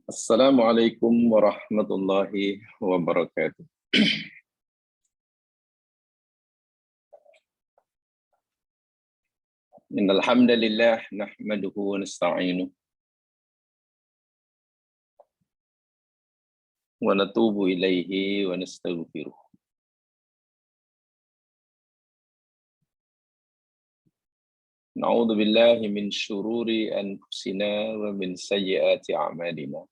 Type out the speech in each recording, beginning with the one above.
Assalamualaikum warahmatullahi wabarakatuh. Innal hamdalillah nahmaduhu wa nasta'inuhu wa natubu ilaihi wa nastaghfiruh. Na'udzu billahi min syururi anfusina wa min sayyiati a'malina.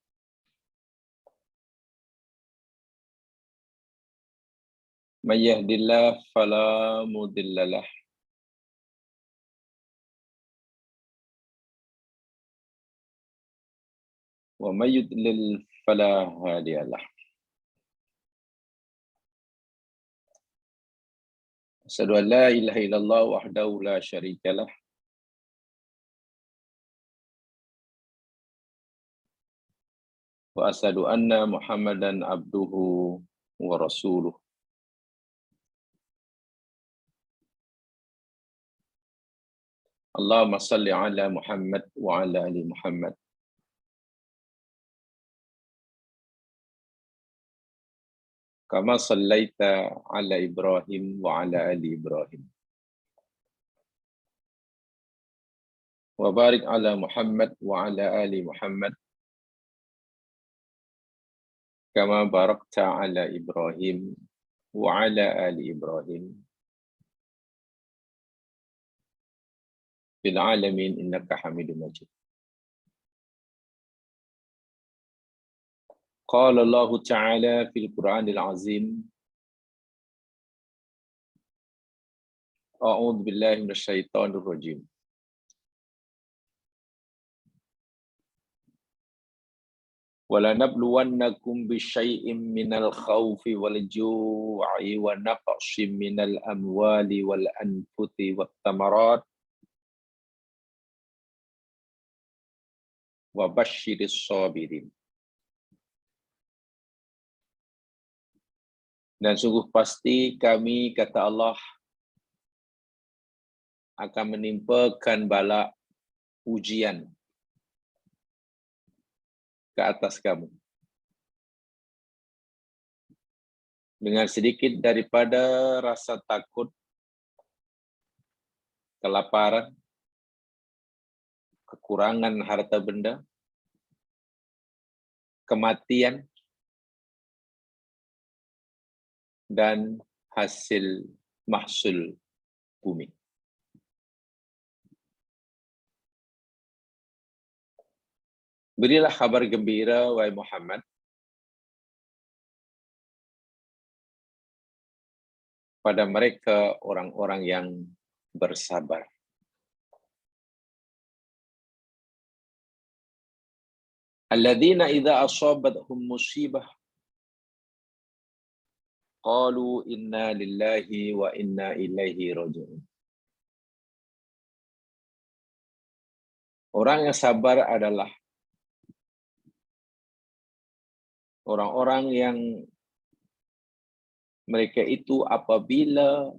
May yahdihillahu fala mudilla lahu wa may yudlil fala hadiya lahu. Asyhadu an la ilaha illallah wahdahu la syarika lah wa asyhadu anna Muhammadan abduhu wa rasuluh. Allahumma salli ala Muhammad wa ala ali Muhammad. Kama sallaita ala Ibrahim wa ala ali Ibrahim. Wa barik ala Muhammad wa ala ali Muhammad. Kama barakta ala Ibrahim wa ala ali Ibrahim. Fil alamin innaka Hamidum Majid. Qala Allah Ta'ala fil Qur'anil Azim. A'udzu billahi minasyaitonir rajim. Wala nabluwannakum bisyai'im minal khawfi wal ju'i wa naqshin minal amwali wal anfusi wat thamarat wa basyiris sabirin. Dan sungguh pasti kami, kata Allah, akan menimpakan bala ujian ke atas kamu. Dengan sedikit daripada rasa takut, kelaparan, kekurangan harta benda, kematian, dan hasil mahsul bumi. Berilah kabar gembira, wahai Muhammad, pada mereka orang-orang yang bersabar. Alladzina idza asabathum musibah qalu inna lillahi wa inna ilaihi raji'un. Orang yang sabar adalah orang-orang yang mereka itu apabila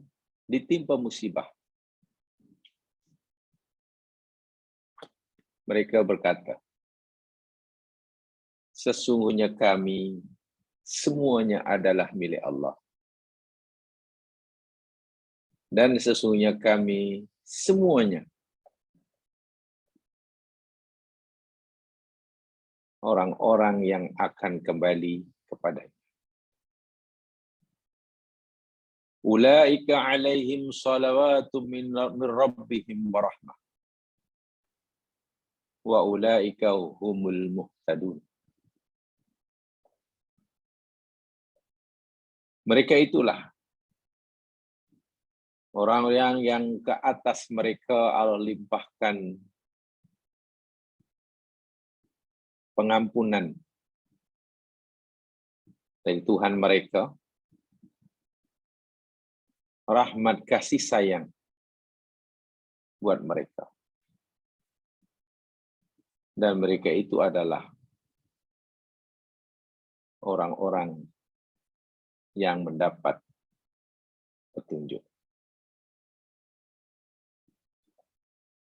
ditimpa musibah, mereka berkata, sesungguhnya kami semuanya adalah milik Allah. Dan sesungguhnya kami semuanya orang-orang yang akan kembali kepadanya. Ulaika alaihim salawatu min rabbihim wa rahmah. Wa ulaika humul muhtadun. Mereka itulah orang yang ke atas mereka Allah limpahkan pengampunan dari Tuhan mereka, rahmat kasih sayang buat mereka. Dan mereka itu adalah orang-orang yang mendapat petunjuk.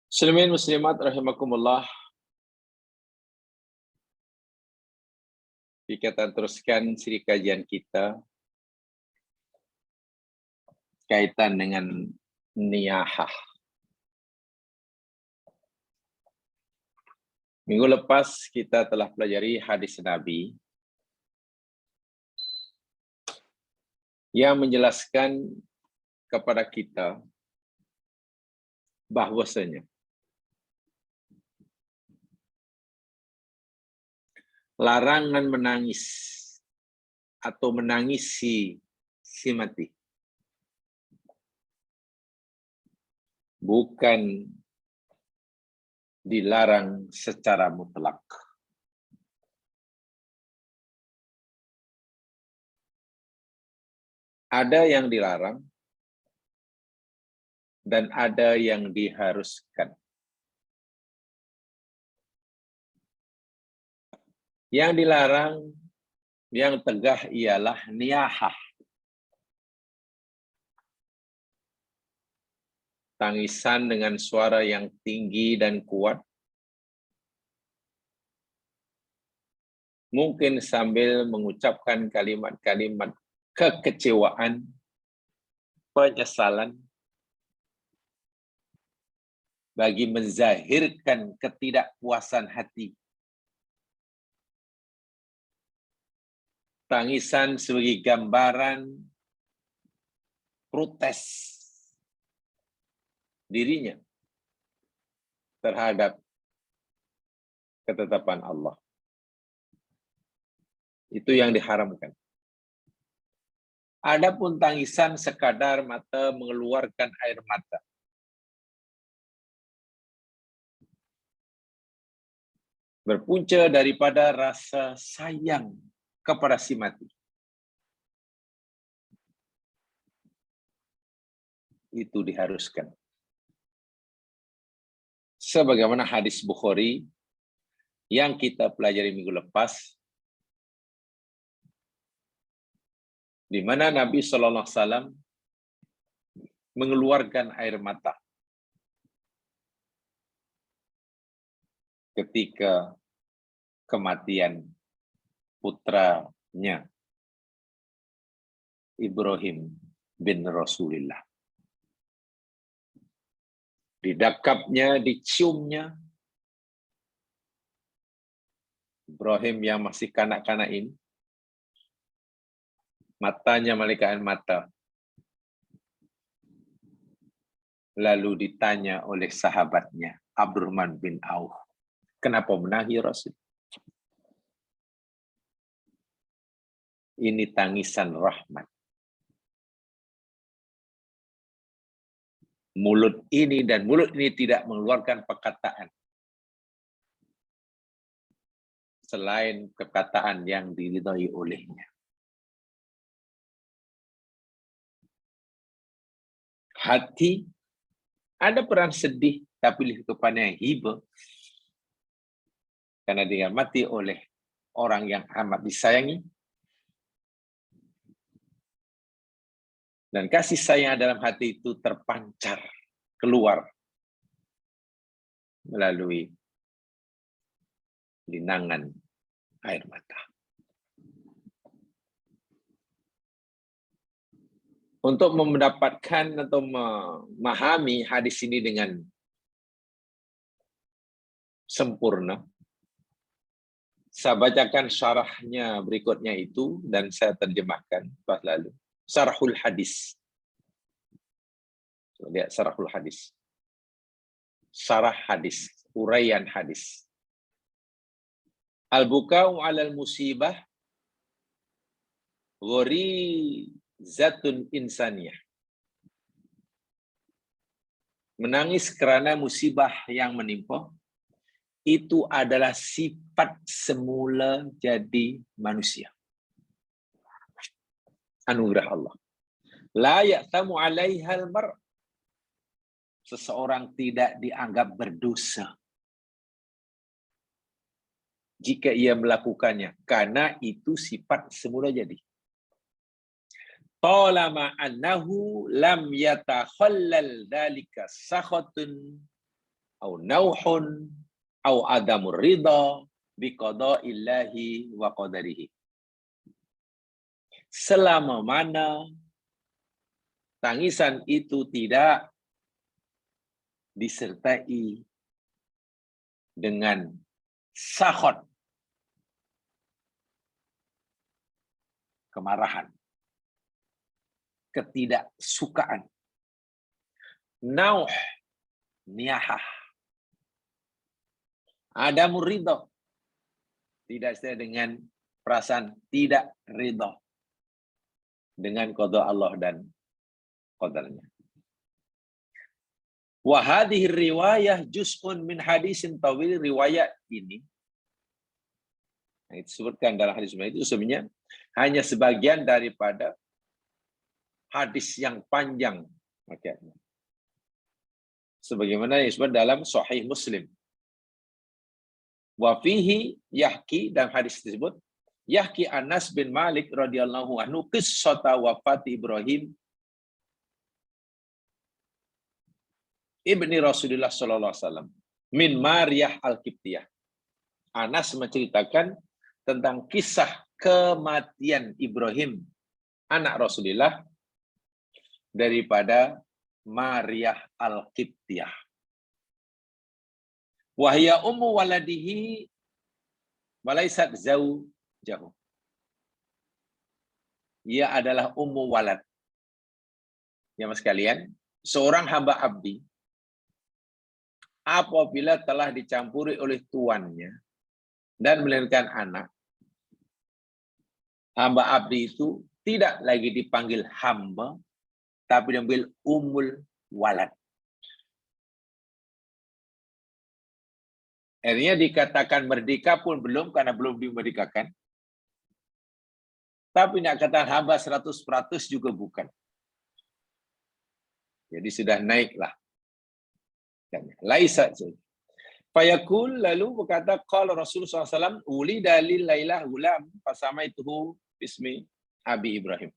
Muslimin muslimat rahimakumullah. Kita teruskan siri kajian kita kaitan dengan niyahah. Minggu lepas kita telah pelajari hadis Nabi yang menjelaskan kepada kita bahwasanya larangan menangis atau menangisi si mati bukan dilarang secara mutlak. Ada yang dilarang dan ada yang diharuskan. Yang dilarang, yang tegah ialah niyahah. Tangisan dengan suara yang tinggi dan kuat. Mungkin sambil mengucapkan kalimat-kalimat kekecewaan, penyesalan, bagi menzahirkan ketidakpuasan hati. Tangisan sebagai gambaran protes dirinya terhadap ketetapan Allah. Itu yang diharamkan. Adapun tangisan sekadar mata mengeluarkan air mata, berpunca daripada rasa sayang kepada si mati, itu diharuskan. Sebagaimana hadis Bukhari yang kita pelajari minggu lepas, di mana Nabi SAW mengeluarkan air mata ketika kematian putranya Ibrahim bin Rasulullah. Didakapnya, diciumnya. Ibrahim yang masih kanak-kanak ini, matanya malaikat mata. Lalu ditanya oleh sahabatnya, Abdurrahman bin Auf, kenapa menangis Rasul? Ini tangisan rahmat. Mulut ini dan mulut ini tidak mengeluarkan perkataan selain perkataan yang diridhai olehnya. Hati ada peran sedih, tapi lebih kepada yang hibah, karena dia mati oleh orang yang amat disayangi. Dan kasih sayang dalam hati itu terpancar keluar melalui linangan air mata. Untuk mendapatkan atau memahami hadis ini dengan sempurna, saya bacakan syarahnya berikutnya itu dan saya terjemahkan pas lalu. Syarahul hadis. Lihat syarahul hadis. Syarah hadis, uraian hadis. Al-buka'u 'alal musibah gharizatun insaniyah. Menangis karena musibah yang menimpa itu adalah sifat semula jadi manusia. Anugerah Allah. La ya'tamu 'alaihal mar'. Seseorang tidak dianggap berdosa jika ia melakukannya, karena itu sifat semula jadi. Talama annahu lam yatakhallal dalika sakhatun au nauhun au adamur ridha biqada'illahi wa qadarihi. selama mana tangisan itu tidak disertai dengan sakhot, kemarahan, ketidaksukaan, nauh, niyahah, ada ridho, tidak sesuai dengan perasaan tidak ridho dengan qada Allah dan qadarnya. Wa hadhihi riwayah juz'un min hadisin tawil, riwayat ini yang disebutkan dalam hadis itu sebenarnya hanya sebagian daripada hadis yang panjang. Sebagaimana yang disebut dalam Sahih Muslim. Wa fihi yahki, dan hadis tersebut yahki Anas bin Malik radhiyallahu anhu qissata wafati Ibrahim ibni Rasulullah sallallahu alaihi wasallam min Maryah al-Qibtiyah. Anas menceritakan tentang kisah kematian Ibrahim anak Rasulullah daripada Maryah al-Qibtiyah. Wahya ummu waladihi walaisat zaujahu. Ia adalah ummu walad. Ya mas sekalian, seorang hamba abdi apabila telah dicampuri oleh tuannya dan melahirkan anak, hamba abdi itu tidak lagi dipanggil hamba, tapi dipanggil ummul walad. Akhirnya dikatakan merdeka pun belum, karena belum dimerdekakan. Tapi nak katakan hamba 100% juga bukan. Jadi sudah naiklah. Laisa. Fayaqul, lalu berkata qala Rasulullah SAW, ulida lil lailah gulam fasamaituhu bismi Abi Ibrahim.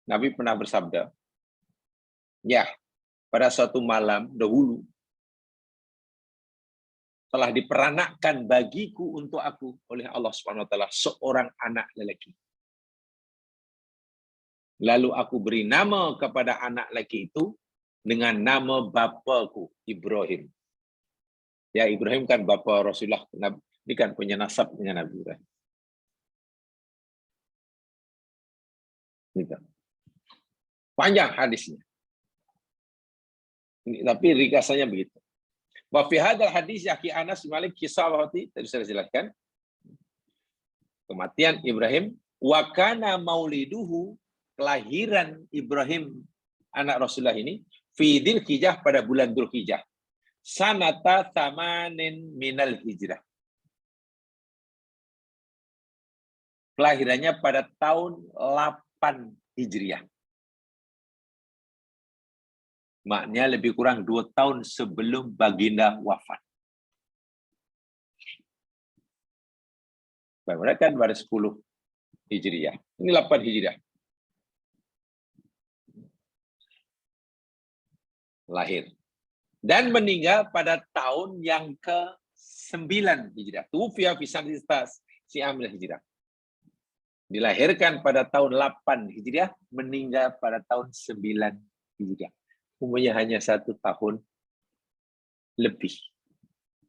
Nabi pernah bersabda, ya, pada suatu malam dahulu telah diperanakkan bagiku untuk aku oleh Allah Subhanahu wa taala seorang anak lelaki. Lalu aku beri nama kepada anak lelaki itu dengan nama bapaku Ibrahim. Ya, Ibrahim kan bapa Rasulullah, ini kan punya nasab dengan Nabi Ibrahim. Gitu. Panjang hadisnya. Tapi ringkasannya begitu. Wa fi hadzal hadis yahki Anas bin Malik kisah wafati, tadi saya jelaskan. Kematian Ibrahim, wa kana mauliduhu, kelahiran Ibrahim anak Rasulullah ini fi Dzulhijjah, pada bulan Dzulhijjah. Sanata tsamanin minal hijrah. Kelahirannya pada tahun 8 Hijriah. Maknanya lebih kurang 2 tahun sebelum baginda wafat. Bagaimana kan pada 10 Hijriah. Ini 8 Hijriah. Lahir. Dan meninggal pada tahun yang ke-9 Hijriah. Tufiya fi sanati si'amil Hijriah. Dilahirkan pada tahun 8 Hijriah, meninggal pada tahun 9 Hijriah. Umurnya hanya 1 tahun lebih.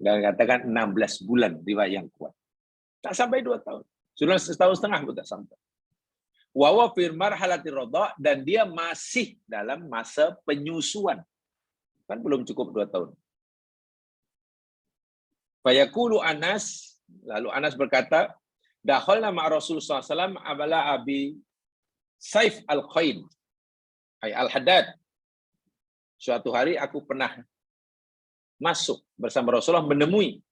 Dan katakan 16 bulan riwayat yang kuat. Tak sampai 2 tahun. Sudah 1,5 tahun pun tak sampai. Wa huwa fi marhalati radha, dan dia masih dalam masa penyusuan. Kan belum cukup 2 tahun. Fayaqulu Anas, lalu Anas berkata, dakhalna ma'a Rasulullah SAW abala Abi Saif al-Qain, ay al-Haddad. Suatu hari aku pernah masuk bersama Rasulullah menemui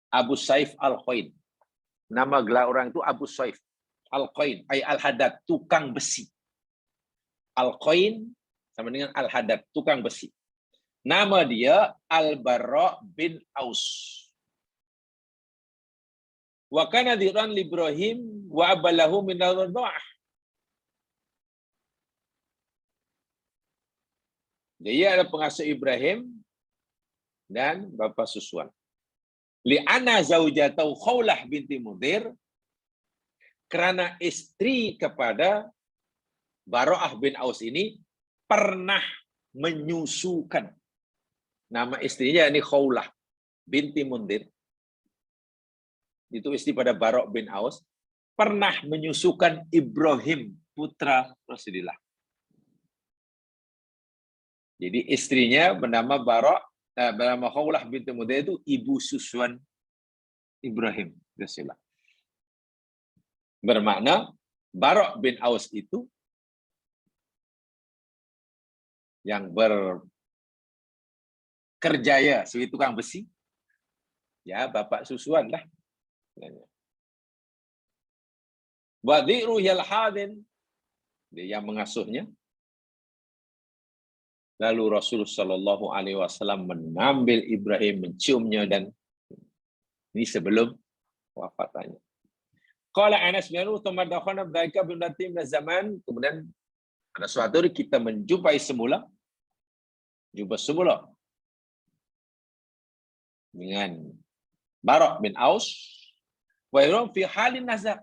Abu Saif al-Qain. Nama gelar orang itu Abu Saif al-Qain, ay al-Haddad, tukang besi. Al-Qain sama dengan al-Haddad, tukang besi. Nama dia Al-Barra bin Aus. Wa kana dhiran li Ibrahim wa abalahu min al-radha'ah. Dia adalah pengasuh Ibrahim dan bapa susuan. Li'anna zaujatau Khawlah binti Mudhir, Karena istri kepada Baro'ah bin Aus ini pernah menyusukan. Nama istrinya ini Khawlah binti Mundir. Itu istri pada Bar' bin Aus. Pernah menyusukan Ibrahim, putra Rasulullah. Jadi istrinya bernama bernama Khawlah binti Mundir itu ibu susuan Ibrahim Rasulullah. Bermakna Bar' bin Aus itu yang berkerjaya sebagai tukang besi, ya bapak susuan lah. Wadi'ru yal hadin, dia yang mengasuhnya. Lalu Rasulullah Shallallahu Alaihi Wasallam mengambil Ibrahim, menciumnya, dan ini sebelum wafatannya. Qala Anas bin Malik, "Tamaddakhana ba'ika bi zaman." Kemudian pada suatu hari kita menjumpai semula, jumpa semula dengan Bar' bin Aus, wa fi halin nazar.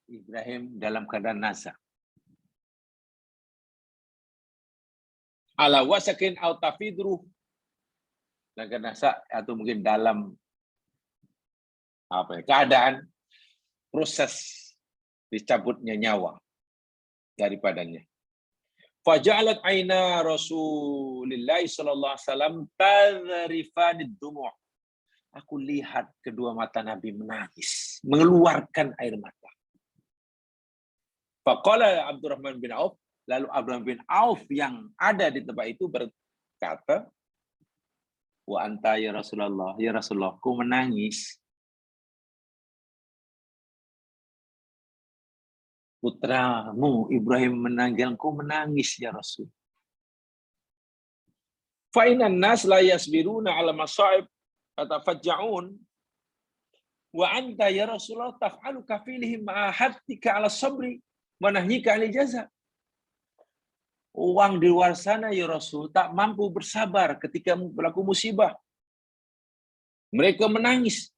Ibrahim dalam keadaan nazar. Ala wasakin au tafidru, dan nazar atau mungkin dalam keadaan proses dicabutnya nyawa daripadanya. Faja'alat aina Rasulillah sallallahu alaihi wasallam tadrifanid dumu'. Aku lihat kedua mata Nabi menangis, mengeluarkan air mata. Faqala Abdurrahman bin Auf, lalu Abdurrahman bin Auf yang ada di tempat itu berkata, "Wa anta ya Rasulullah, ya Rasulullah, ku menangis. Putramu Ibrahim meninggalku menangis ya Rasul. Fa innan nas la yasbiruna 'ala masa'ib atafajja'un wa anta ya Rasulullah taf'alu kafilihim ma'ahadtika 'ala sabri wa nahyika 'anil jaza." Orang di luar sana ya Rasul tak mampu bersabar ketika berlaku musibah. Mereka menangis.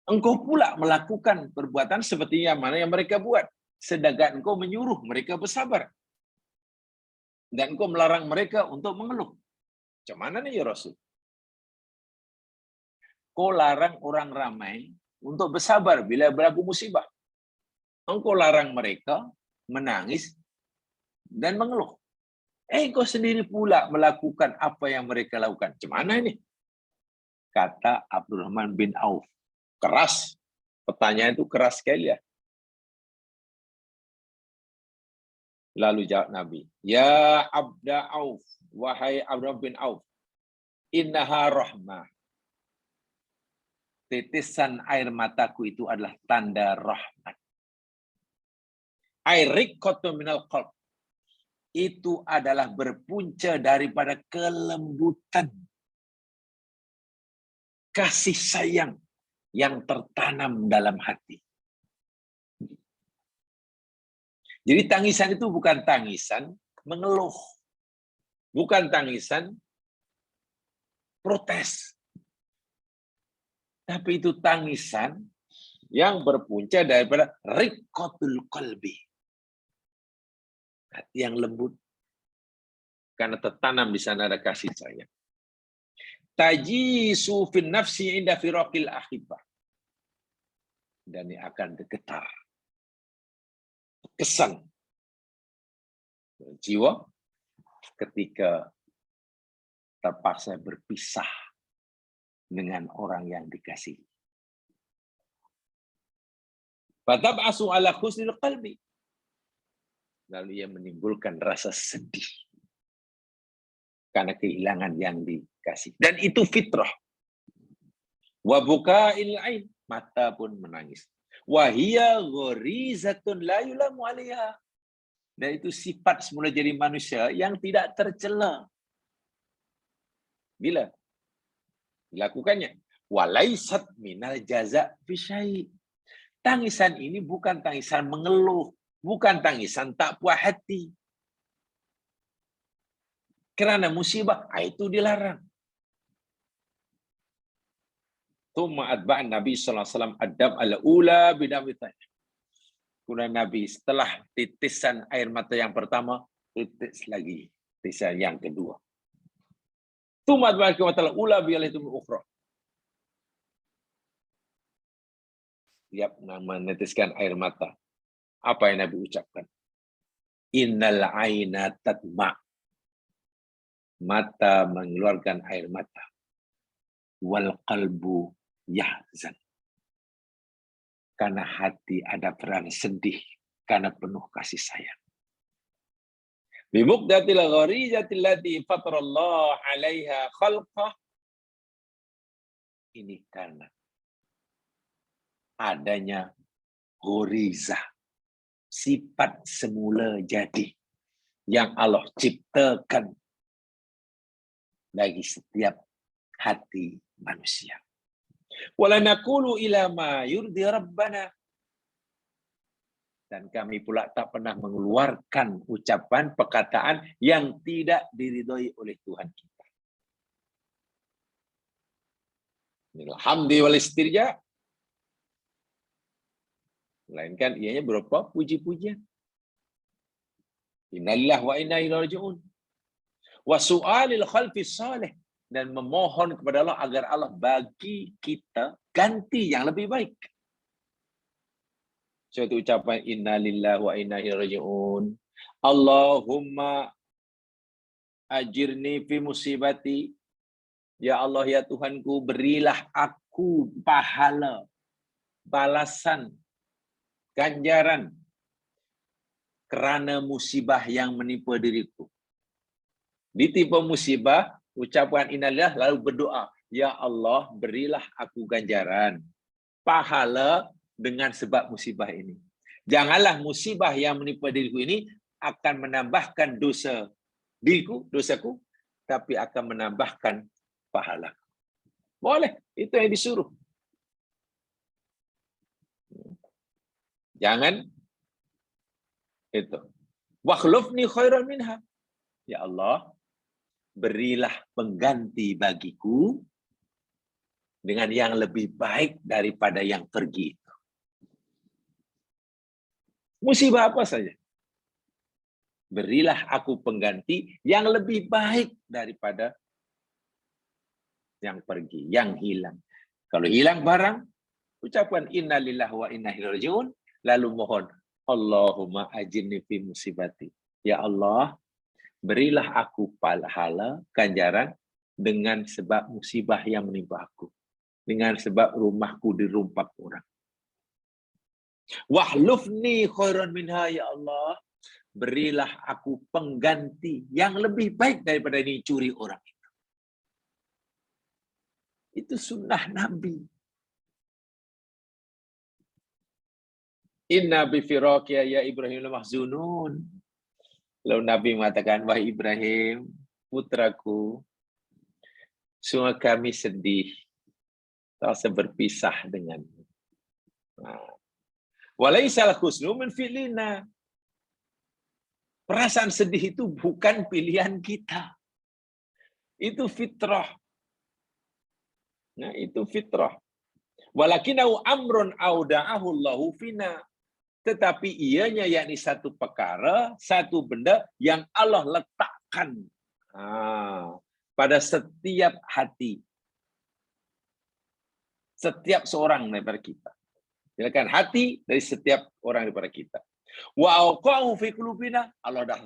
Engkau pula melakukan perbuatan seperti yang mana yang mereka buat. Sedangkan engkau menyuruh mereka bersabar. Dan engkau melarang mereka untuk mengeluh. Macam mana nih ya Rasul? Kau larang orang ramai untuk bersabar bila berlaku musibah. Engkau larang mereka menangis dan mengeluh. Engkau sendiri pula melakukan apa yang mereka lakukan. Macam mana ini? Kata Abdurrahman bin Auf. Keras. Pertanyaan itu keras sekali ya. Lalu jawab Nabi, "Ya Abda Auf, wahai Abdurrahman bin Auf, innaha rahmah." Titisan air mataku itu adalah tanda rahmat. Air riqqatu minal qalb. Itu adalah berpunca daripada kelembutan, kasih sayang yang tertanam dalam hati. Jadi tangisan itu bukan tangisan mengeluh. Bukan tangisan protes. Tapi itu tangisan yang berpunca daripada riqqatul qalbi. Hati yang lembut. Karena tertanam di sana ada kasih sayang. Tajisu fin nafsi inda firaqil ahibbah. Dan ini akan bergetar. Kesan jiwa ketika terpaksa berpisah dengan orang yang dikasihi. Fatab'asu ala khusnil qalbi. Lalu ia menimbulkan rasa sedih karena kehilangan yang dikasih. Dan itu fitrah. Wa buka'il ain, mata pun menangis. Wa hiya gharizatun la yulamu 'alaiha. Dan itu sifat semula jadi manusia yang tidak tercela. Bila dilakukannya, walaisat minal jaza fi syai'. Tangisan ini bukan tangisan mengeluh, bukan tangisan tak puas hati. Karena musibah, itu dilarang. Thumma atba'an Nabi sallallahu alaihi wasallam adab al-ula bidamithanya. Kemudian Nabi setelah titisan air mata yang pertama, titis lagi titisan yang kedua. Thumma atba'an ula bi'alaitum ukhra. Tiap menetiskan air mata. Apa yang Nabi ucapkan? Innal aina tatma. Mata mengeluarkan air mata. Wal qalbu yahzan. Karena hati ada peran sedih karena penuh kasih sayang. Bimuqdatil gharizatil lati fatarallah 'alaiha khalqah. Ini karena adanya gharizah, sifat semula jadi yang Allah ciptakan bagi setiap hati manusia. Wala naqulu ila ma yurdi rabbana. Dan kami pula tak pernah mengeluarkan ucapan, perkataan yang tidak diridhoi oleh Tuhan kita. Alhamdi wal istirja. Melainkan ianya berupa puji-pujian. Innalillah wa inna ilaihi raji'un. Wa su'alil khalqi salih. Dan memohon kepada Allah agar Allah bagi kita ganti yang lebih baik. Suatu ucapan inna lillahi wa inna ilaihi raji'un. Allahumma ajirni fi musibati. Ya Allah ya Tuhanku, berilah aku pahala, balasan, ganjaran karena musibah yang menimpa diriku. Ditimpa musibah, ucapan innalillah lalu berdoa, ya Allah berilah aku ganjaran, pahala dengan sebab musibah ini. Janganlah musibah yang menimpa diriku ini akan menambahkan dosa diriku, dosaku, tapi akan menambahkan pahala. Boleh, itu yang disuruh. Jangan itu. Wakhlufni khairan minha. Ya Allah, berilah pengganti bagiku dengan yang lebih baik daripada yang pergi itu. Musibah apa saja. Berilah aku pengganti yang lebih baik daripada yang pergi, yang hilang. Kalau hilang barang, ucapan inna lillahi wa inna ilaihi raji'un, lalu mohon, Allahumma ajirni fi musibati. Ya Allah, berilah aku pahala, ganjaran dengan sebab musibah yang menimpa aku. Dengan sebab rumahku dirumpak orang. Wahlufni khairan minha ya Allah. Berilah aku pengganti yang lebih baik daripada ini curi orang itu. Itu sunnah Nabi. Inna bifiraqi ya Ibrahim mahzunun. Lalu Nabi mengatakan, wahai Ibrahim, putraku, sungguh kami sedih rasa berpisah denganmu. Walaisal husnu min fi'lina. Perasaan sedih itu bukan pilihan kita. Itu fitrah. Nah, itu fitrah. Walakinau amrun auda'ahu Allahu fina. Tetapi ianya yakni satu perkara, satu benda yang Allah letakkan pada setiap hati. Setiap seorang daripada kita. Silakan hati dari setiap orang daripada kita. Wa auqa'u fi qulubina, Allah dah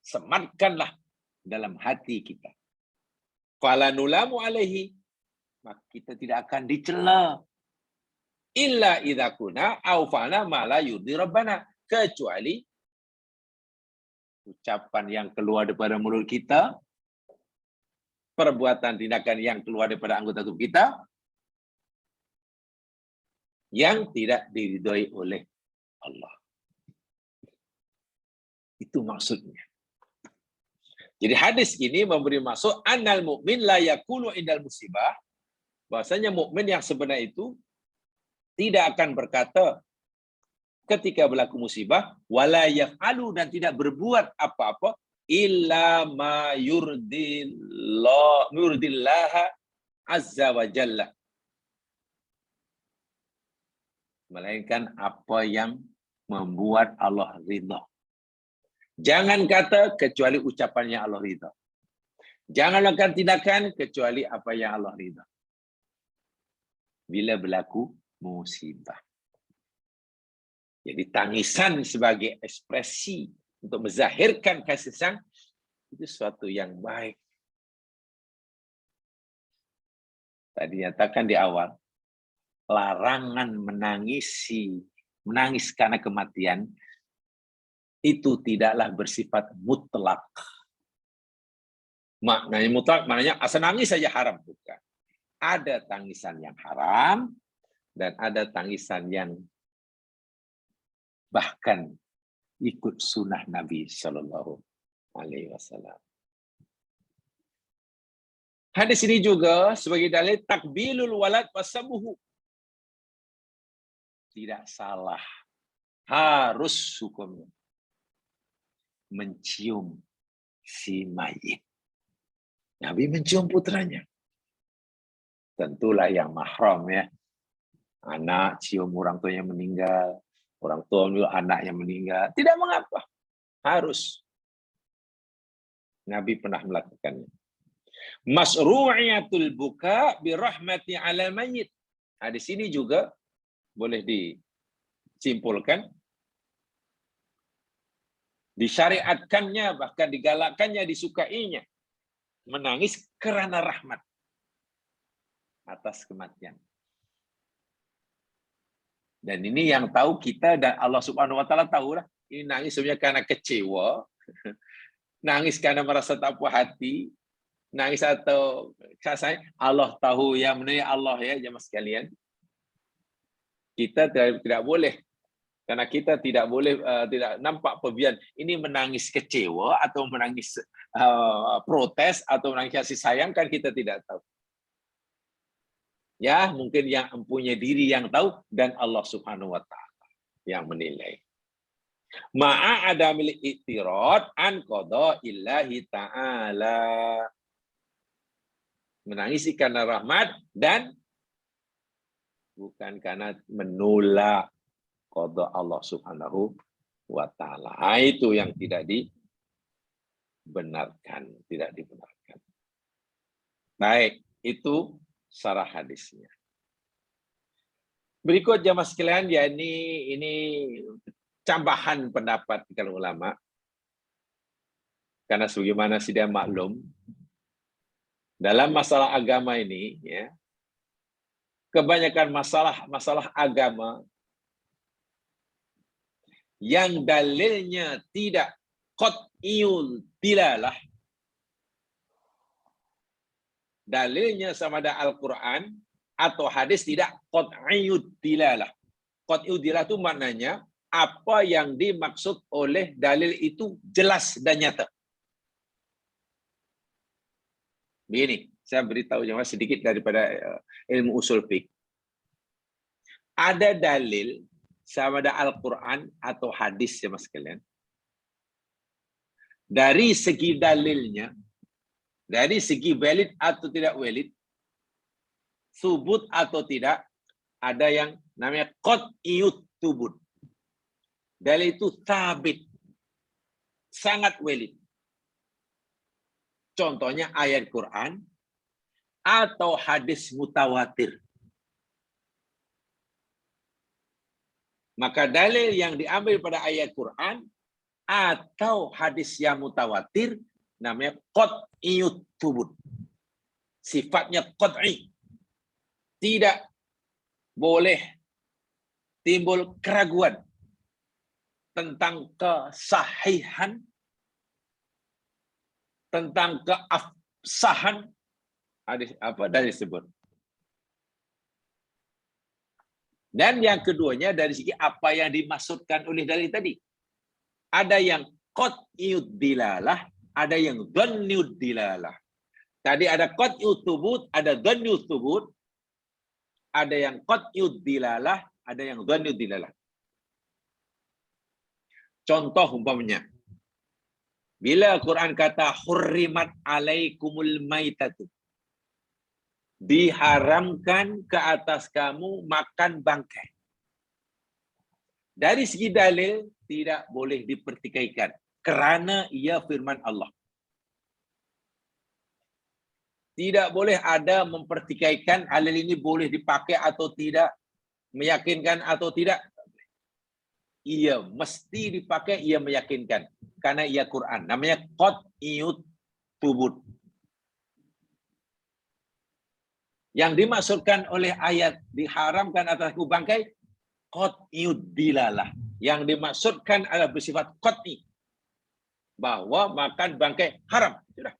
sematkanlah dalam hati kita. Fala nulamu alaihi, maka kita tidak akan dicela. Illa idza kuna au fa'alna ma la yurdi rabbana, kecuali ucapan yang keluar daripada mulut kita, perbuatan tindakan yang keluar daripada anggota tubuh kita yang tidak diridhoi oleh Allah. Itu maksudnya. Jadi hadis ini memberi maksud annal mu'min la yaqulu indal musibah, bahwasanya mukmin yang sebenar itu tidak akan berkata ketika berlaku musibah, wala yaf'alu, dan tidak berbuat apa-apa illa ma yurdillah azza wa jalla, melainkan apa yang membuat Allah ridha. Jangan kata kecuali ucapannya Allah ridha. Jangan lakukan tindakan kecuali apa yang Allah ridha. Bila berlaku musibah. Jadi tangisan sebagai ekspresi untuk menzahirkan kasih sayang itu sesuatu yang baik. Tadi nyatakan di awal, larangan menangis karena kematian itu tidaklah bersifat mutlak. Maknanya mutlak, maknanya asal nangis saja haram, bukan. Ada tangisan yang haram dan ada tangisan yang bahkan ikut sunnah Nabi Sallallahu Alaihi Wasallam. Hadis ini juga sebagai dalil takbilul walad wasabuhu. Tidak salah, harus hukumnya mencium si mayit. Nabi mencium putranya. Tentulah yang mahram ya. Anak cium orang tuanya meninggal. Orang tua juga anaknya meninggal. Tidak mengapa. Harus. Nabi pernah melakukannya. Masru'iyatul buka birahmati ala mayyit. Di sini juga boleh disimpulkan. Disyariatkannya, bahkan digalakkannya, disukainya. Menangis karena rahmat atas kematian. Dan ini yang tahu kita dan Allah Subhanahu wa taala tahu lah. Ini nangis sebenarnya karena kecewa, nangis karena merasa tak puas hati, nangis atau saya Allah tahu yang menanya Allah ya jemaah sekalian. Kita tidak boleh, karena kita tidak boleh tidak nampak perbedaan ini menangis kecewa atau menangis protes atau menangis kasih sayang, kan kita tidak tahu. Ya, mungkin yang mempunyai diri yang tahu dan Allah Subhanahu wa taala yang menilai. Ma'a adamil i'tirad an qada'illahi ta'ala. Menangisi karena rahmat dan bukan karena menolak qada Allah Subhanahu wa taala. Itu yang tidak dibenarkan, tidak dibenarkan. Baik, itu sarah hadisnya. Berikut jamaah sekalian, ya ini cambahan pendapat kalau ulama. Karena sebagaimana sudah maklum, dalam masalah agama ini, ya, kebanyakan masalah agama yang dalilnya tidak qat'iyul dilalah, dalilnya sama ada Al-Quran atau hadis tidak qat'iyud dilalah. Qat'iyud dilalah itu maknanya apa yang dimaksud oleh dalil itu jelas dan nyata. Begini, saya beritahu jemaah sedikit daripada ilmu usul fiqh. Ada dalil sama ada Al-Quran atau hadis jemaah sekalian. Dari segi dalilnya, dari segi valid atau tidak valid, subut atau tidak, ada yang namanya qat'iyut tubut. Dalil itu tabit, sangat valid. Contohnya ayat Quran atau hadis mutawatir. Maka dalil yang diambil pada ayat Quran atau hadis yang mutawatir namanya qat'iyut tubut. Sifatnya qat'i. Tidak boleh timbul keraguan tentang kesahihan, tentang keabsahan hadis dalil tersebut. Dan yang keduanya dari segi apa yang dimaksudkan oleh dalil tadi. Ada yang qat'iyud dilalah, ada yang dhanniyud dilalah. Tadi ada qat'iyut thubut, ada dhanniyut thubut, ada yang qat'iyud dilalah, ada yang dhanniyud dilalah. Contoh umpamanya, bila Quran kata hurrimat alaikumul maitatu, diharamkan ke atas kamu makan bangkai. Dari segi dalil tidak boleh dipertikaikan kerana ia firman Allah. Tidak boleh ada mempertikaikan dalil ini boleh dipakai atau tidak, meyakinkan atau tidak. Ia mesti dipakai, ia meyakinkan karena ia Quran. Namanya qat'iyut thubut. Yang dimaksudkan oleh ayat diharamkan atasku bangkai qat'iyud dilalah. Yang dimaksudkan adalah bersifat qat'i, bahwa makan bangkai haram. Sudah.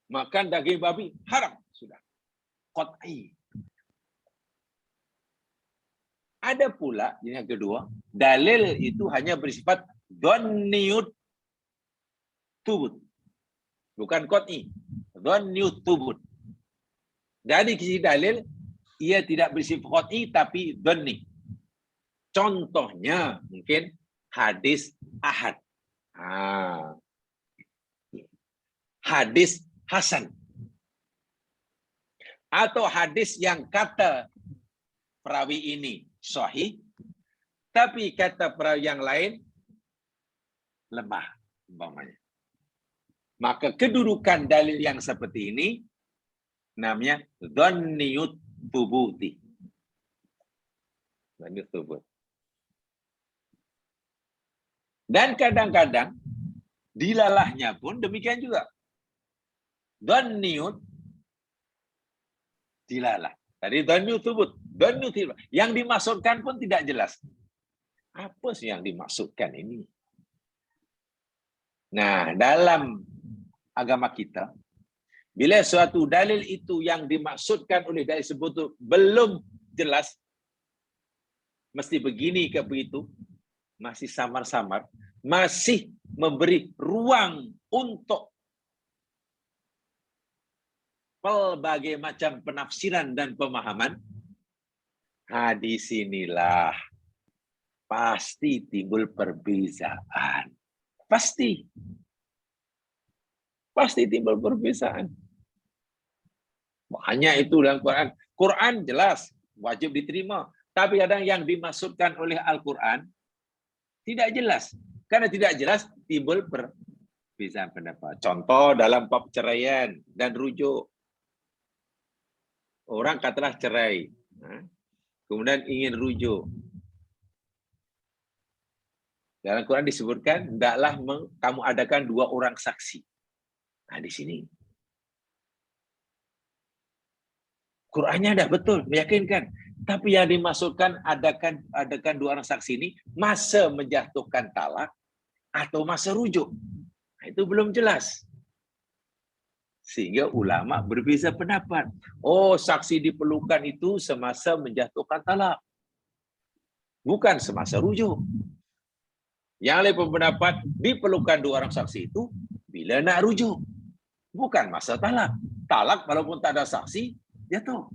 Makan daging babi haram. Sudah. Qat'i. Ada pula yang kedua, dalil itu hanya bersifat dhanniyut thubut. Bukan qat'i. Dhanniyut thubut. Dari sisi dalil ia tidak bersifat qat'i tapi dhanni. Contohnya mungkin hadis ahad. Hadis hasan. Atau hadis yang kata perawi ini sahih, tapi kata perawi yang lain lemah, umpamanya. Maka kedudukan dalil yang seperti ini namanya dhanniyut thubuti. Dhanniyut thubut. Dan kadang-kadang dilalahnya pun demikian juga. Dhanniyut dilalah. Tadi dhanniyut thubut. Dhanniyut thubut. Yang dimaksudkan pun tidak jelas. Apa sih yang dimaksudkan ini? Nah, dalam agama kita, bila suatu dalil itu yang dimaksudkan oleh dalil sebut belum jelas, mesti begini ke begitu, masih samar-samar, masih memberi ruang untuk pelbagai macam penafsiran dan pemahaman, di sinilah pasti timbul perbezaan. Pasti timbul perbezaan. Hanya itu dalam Quran. Quran jelas, wajib diterima. Tapi kadang yang dimaksudkan oleh Al-Quran tidak jelas. Karena tidak jelas, timbul perbezaan pendapat. Contoh dalam bab perceraian dan rujuk. Orang katalah cerai. Kemudian ingin rujuk. Dalam Quran disebutkan, hendaklah kamu adakan 2 orang saksi. Nah, di sini. Qurannya dah betul, meyakinkan. Tapi yang dimaksudkan adakan 2 orang saksi ini, masa menjatuhkan talak atau masa rujuk. Nah, itu belum jelas. Sehingga ulama berbeza pendapat. Oh, saksi diperlukan itu semasa menjatuhkan talak. Bukan semasa rujuk. Yang lain berpendapat diperlukan 2 orang saksi itu bila nak rujuk. Bukan masa talak. Talak walaupun tak ada saksi, jatuh.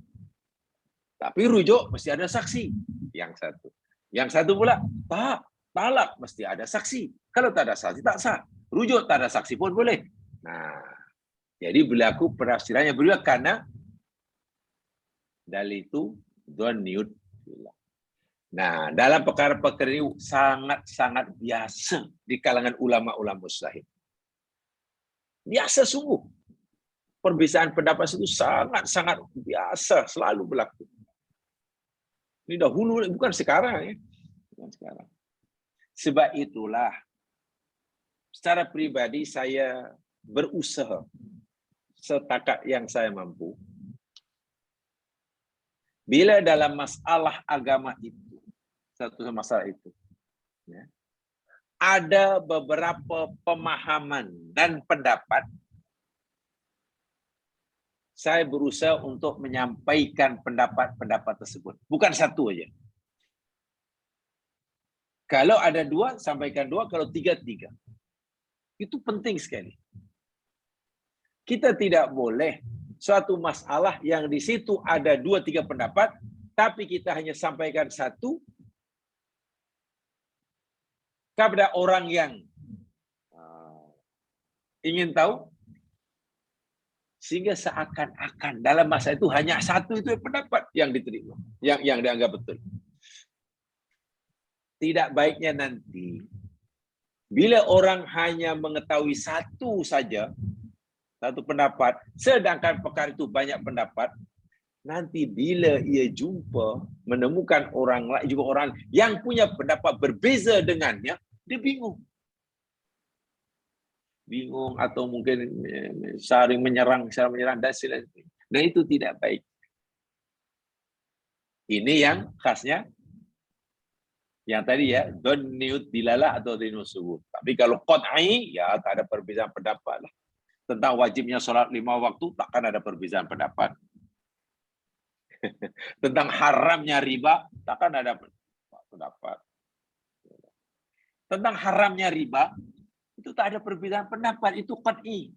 Tapi rujuk mesti ada saksi. Yang satu. Yang satu pula, tak. Talak mesti ada saksi. Kalau tak ada saksi, tak sah. Rujuk tak ada saksi pun boleh. Nah, jadi berlaku penafsirannya berbeda karena dalil itu dhanniyut. Nah, dalam perkara-perkara ini sangat-sangat biasa di kalangan ulama-ulama mujtahid. Biasa sungguh. Perbezaan pendapat itu sangat-sangat biasa, selalu berlaku. Ini dahulu, bukan sekarang ya. Bukan sekarang. Sebab itulah secara pribadi saya berusaha setakat yang saya mampu. Bila dalam masalah agama itu, satu masalah itu, ya, ada beberapa pemahaman dan pendapat, saya berusaha untuk menyampaikan pendapat-pendapat tersebut. Bukan satu aja. Kalau ada 2, sampaikan 2. Kalau 3, 3. Itu penting sekali. Kita tidak boleh suatu masalah yang di situ ada 2, 3 pendapat, tapi kita hanya sampaikan satu kepada orang yang ingin tahu, Sehingga seakan-akan dalam masa itu hanya satu itu pendapat yang diterima, yang dianggap betul. Tidak baiknya nanti bila orang hanya mengetahui satu saja, satu pendapat, sedangkan perkara itu banyak pendapat, nanti bila ia menemukan orang yang punya pendapat berbeza dengannya, dia bingung. Bingung atau mungkin saling menyerang dan sebagainya. Dan itu tidak baik. Ini yang khasnya yang tadi ya, don niut dilala atau dinus subuh. Tapi kalau qat'i ya tak ada perbezaan pendapat lah. Tentang wajibnya sholat 5 waktu takkan ada perbezaan pendapat. Tentang haramnya riba takkan ada pendapat. Tentang haramnya riba itu tak ada perbedaan pendapat, itu qat'i.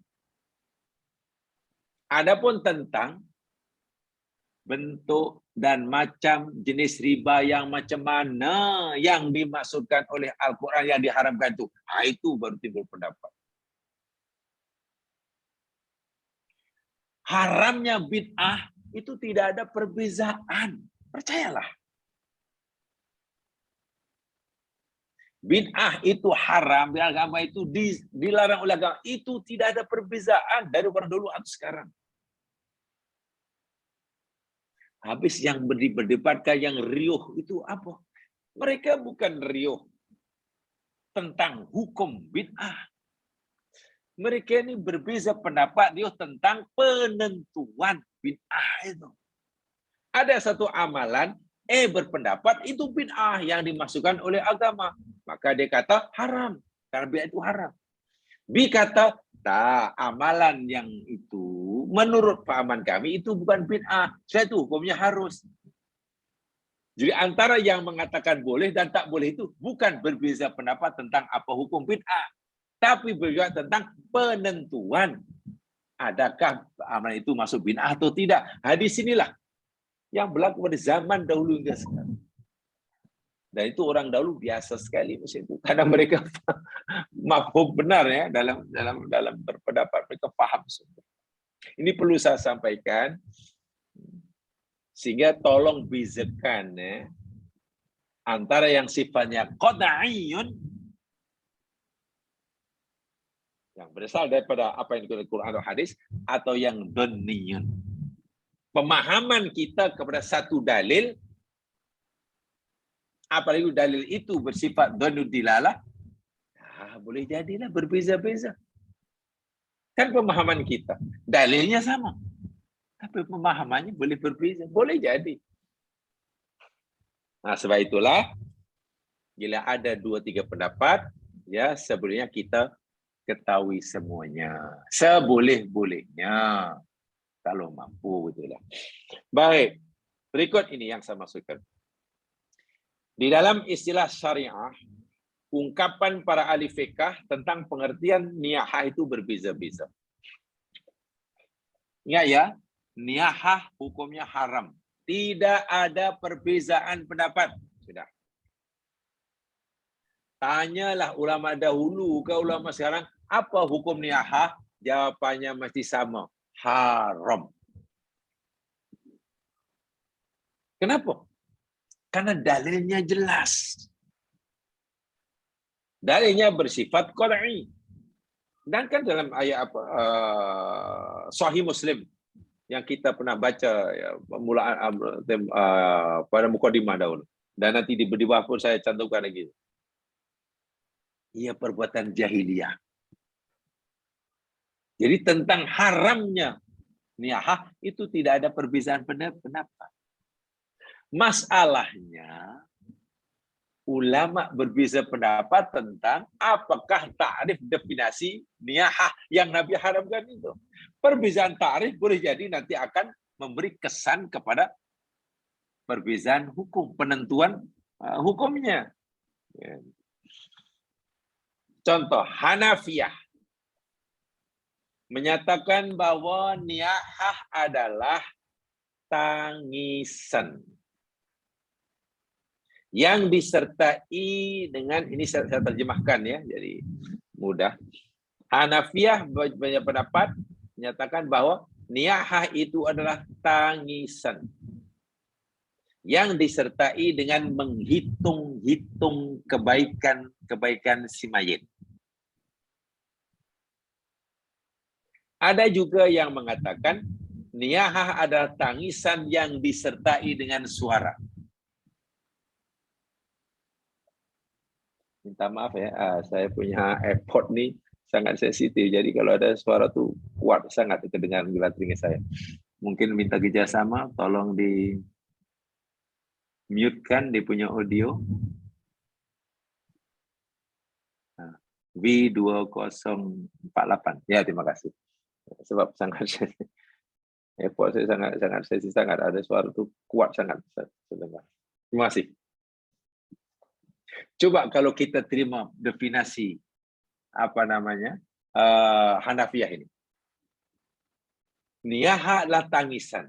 Adapun tentang bentuk dan macam jenis riba yang macam mana yang dimaksudkan oleh Al-Quran yang diharamkan itu baru timbul pendapat. Haramnya bid'ah itu tidak ada perbezaan, percayalah. Bid'ah itu haram, di agama itu dilarang oleh agama. Itu tidak ada perbezaan dari orang dulu atau sekarang. Habis yang berdebatkan yang riuh itu apa? Mereka bukan riuh tentang hukum bid'ah. Mereka ini berbeza pendapat riuh tentang penentuan bid'ah itu. Ada satu amalan, berpendapat itu bid'ah yang dimasukkan oleh agama. Maka dia kata haram, karena bid'ah itu haram. B kata, amalan yang itu menurut pahaman kami itu bukan bid'ah. Saya itu hukumnya harus. Jadi antara yang mengatakan boleh dan tak boleh itu bukan berbeza pendapat tentang apa hukum bid'ah, tapi juga tentang penentuan adakah amalan itu masuk bid'ah atau tidak. Di sinilah yang berlaku pada zaman dahulu hingga sekarang. Dan itu orang dahulu biasa sekali macam itu, karena mereka mafhum benar ya dalam berpendapat, mereka paham semua. Ini perlu saya sampaikan sehingga tolong bezakan ya, antara yang sifatnya qad'iyun yang berasal daripada apa yang dikatakan Quran atau hadis, atau yang dhanniyun. Pemahaman kita kepada satu dalil, apalagi dalil itu bersifat dhanud dilalah, boleh jadilah berbeza-beza. Kan pemahaman kita, dalilnya sama, tapi pemahamannya boleh berbeza, boleh jadi. Nah, sebab itulah, bila ada 2-3 pendapat, ya sebenarnya kita ketahui semuanya, seboleh-bolehnya, kalau mampu, betulah. Baik, berikut ini yang saya maksudkan. Di dalam istilah syariah, ungkapan para ahli fiqh tentang pengertian niyahah itu berbeza-beza. Ingat ya, niyahah hukumnya haram. Tidak ada perbezaan pendapat. Sudah. Tanyalah ulama dahulu ke ulama sekarang, apa hukum niyahah? Jawabannya mesti sama. Haram. Kenapa? Karena dalilnya jelas. Dalilnya bersifat qat'i. Dan kan dalam ayat Sahih Muslim yang kita pernah baca ya, permulaan pada mukadimah dahulu. Dan nanti di bawah pun saya cantumkan lagi. Ia perbuatan jahiliyah. Jadi tentang haramnya niyahah itu tidak ada perbezaan pendapat. Masalahnya, ulama berbeza pendapat tentang apakah ta'rif definisi niyahah yang Nabi haramkan itu. Perbezaan ta'rif boleh jadi nanti akan memberi kesan kepada perbezaan hukum, penentuan hukumnya. Contoh, Hanafiyah menyatakan bahwa niyahah adalah tangisan yang disertai dengan, ini saya terjemahkan ya, jadi mudah. Hanafiyah banyak pendapat menyatakan bahwa Niyahah itu adalah tangisan yang disertai dengan menghitung-hitung kebaikan si mayit. Ada juga yang mengatakan niyahah adalah tangisan yang disertai dengan suara. Minta maaf ya, saya punya AirPod nih sangat sensitif. Jadi kalau ada suara tuh kuat sangat kedengaran di telinga saya. Mungkin minta kerjasama, tolong di mute-kan dia punya audio. V2048. Ya, terima kasih. Sebab sangat AirPod saya sangat sensitif sangat, ada suara tuh kuat sangat saya dengar. Terima kasih. Coba kalau kita terima definisi Hanafiyah ini. Niyahah adalah tangisan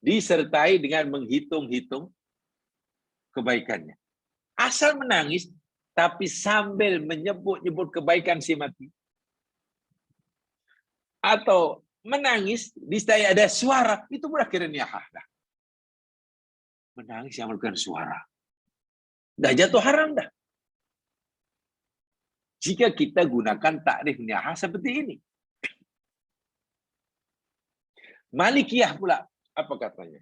disertai dengan menghitung-hitung kebaikannya. Asal menangis tapi sambil menyebut-nyebut kebaikan si mati. Atau menangis disertai ada suara, itu sudah kira niyahah dah. Menangis yang melakukan suara. Dah jatuh haram dah. Jika kita gunakan takrif niyahah seperti ini. Malikiyah pula, apa katanya?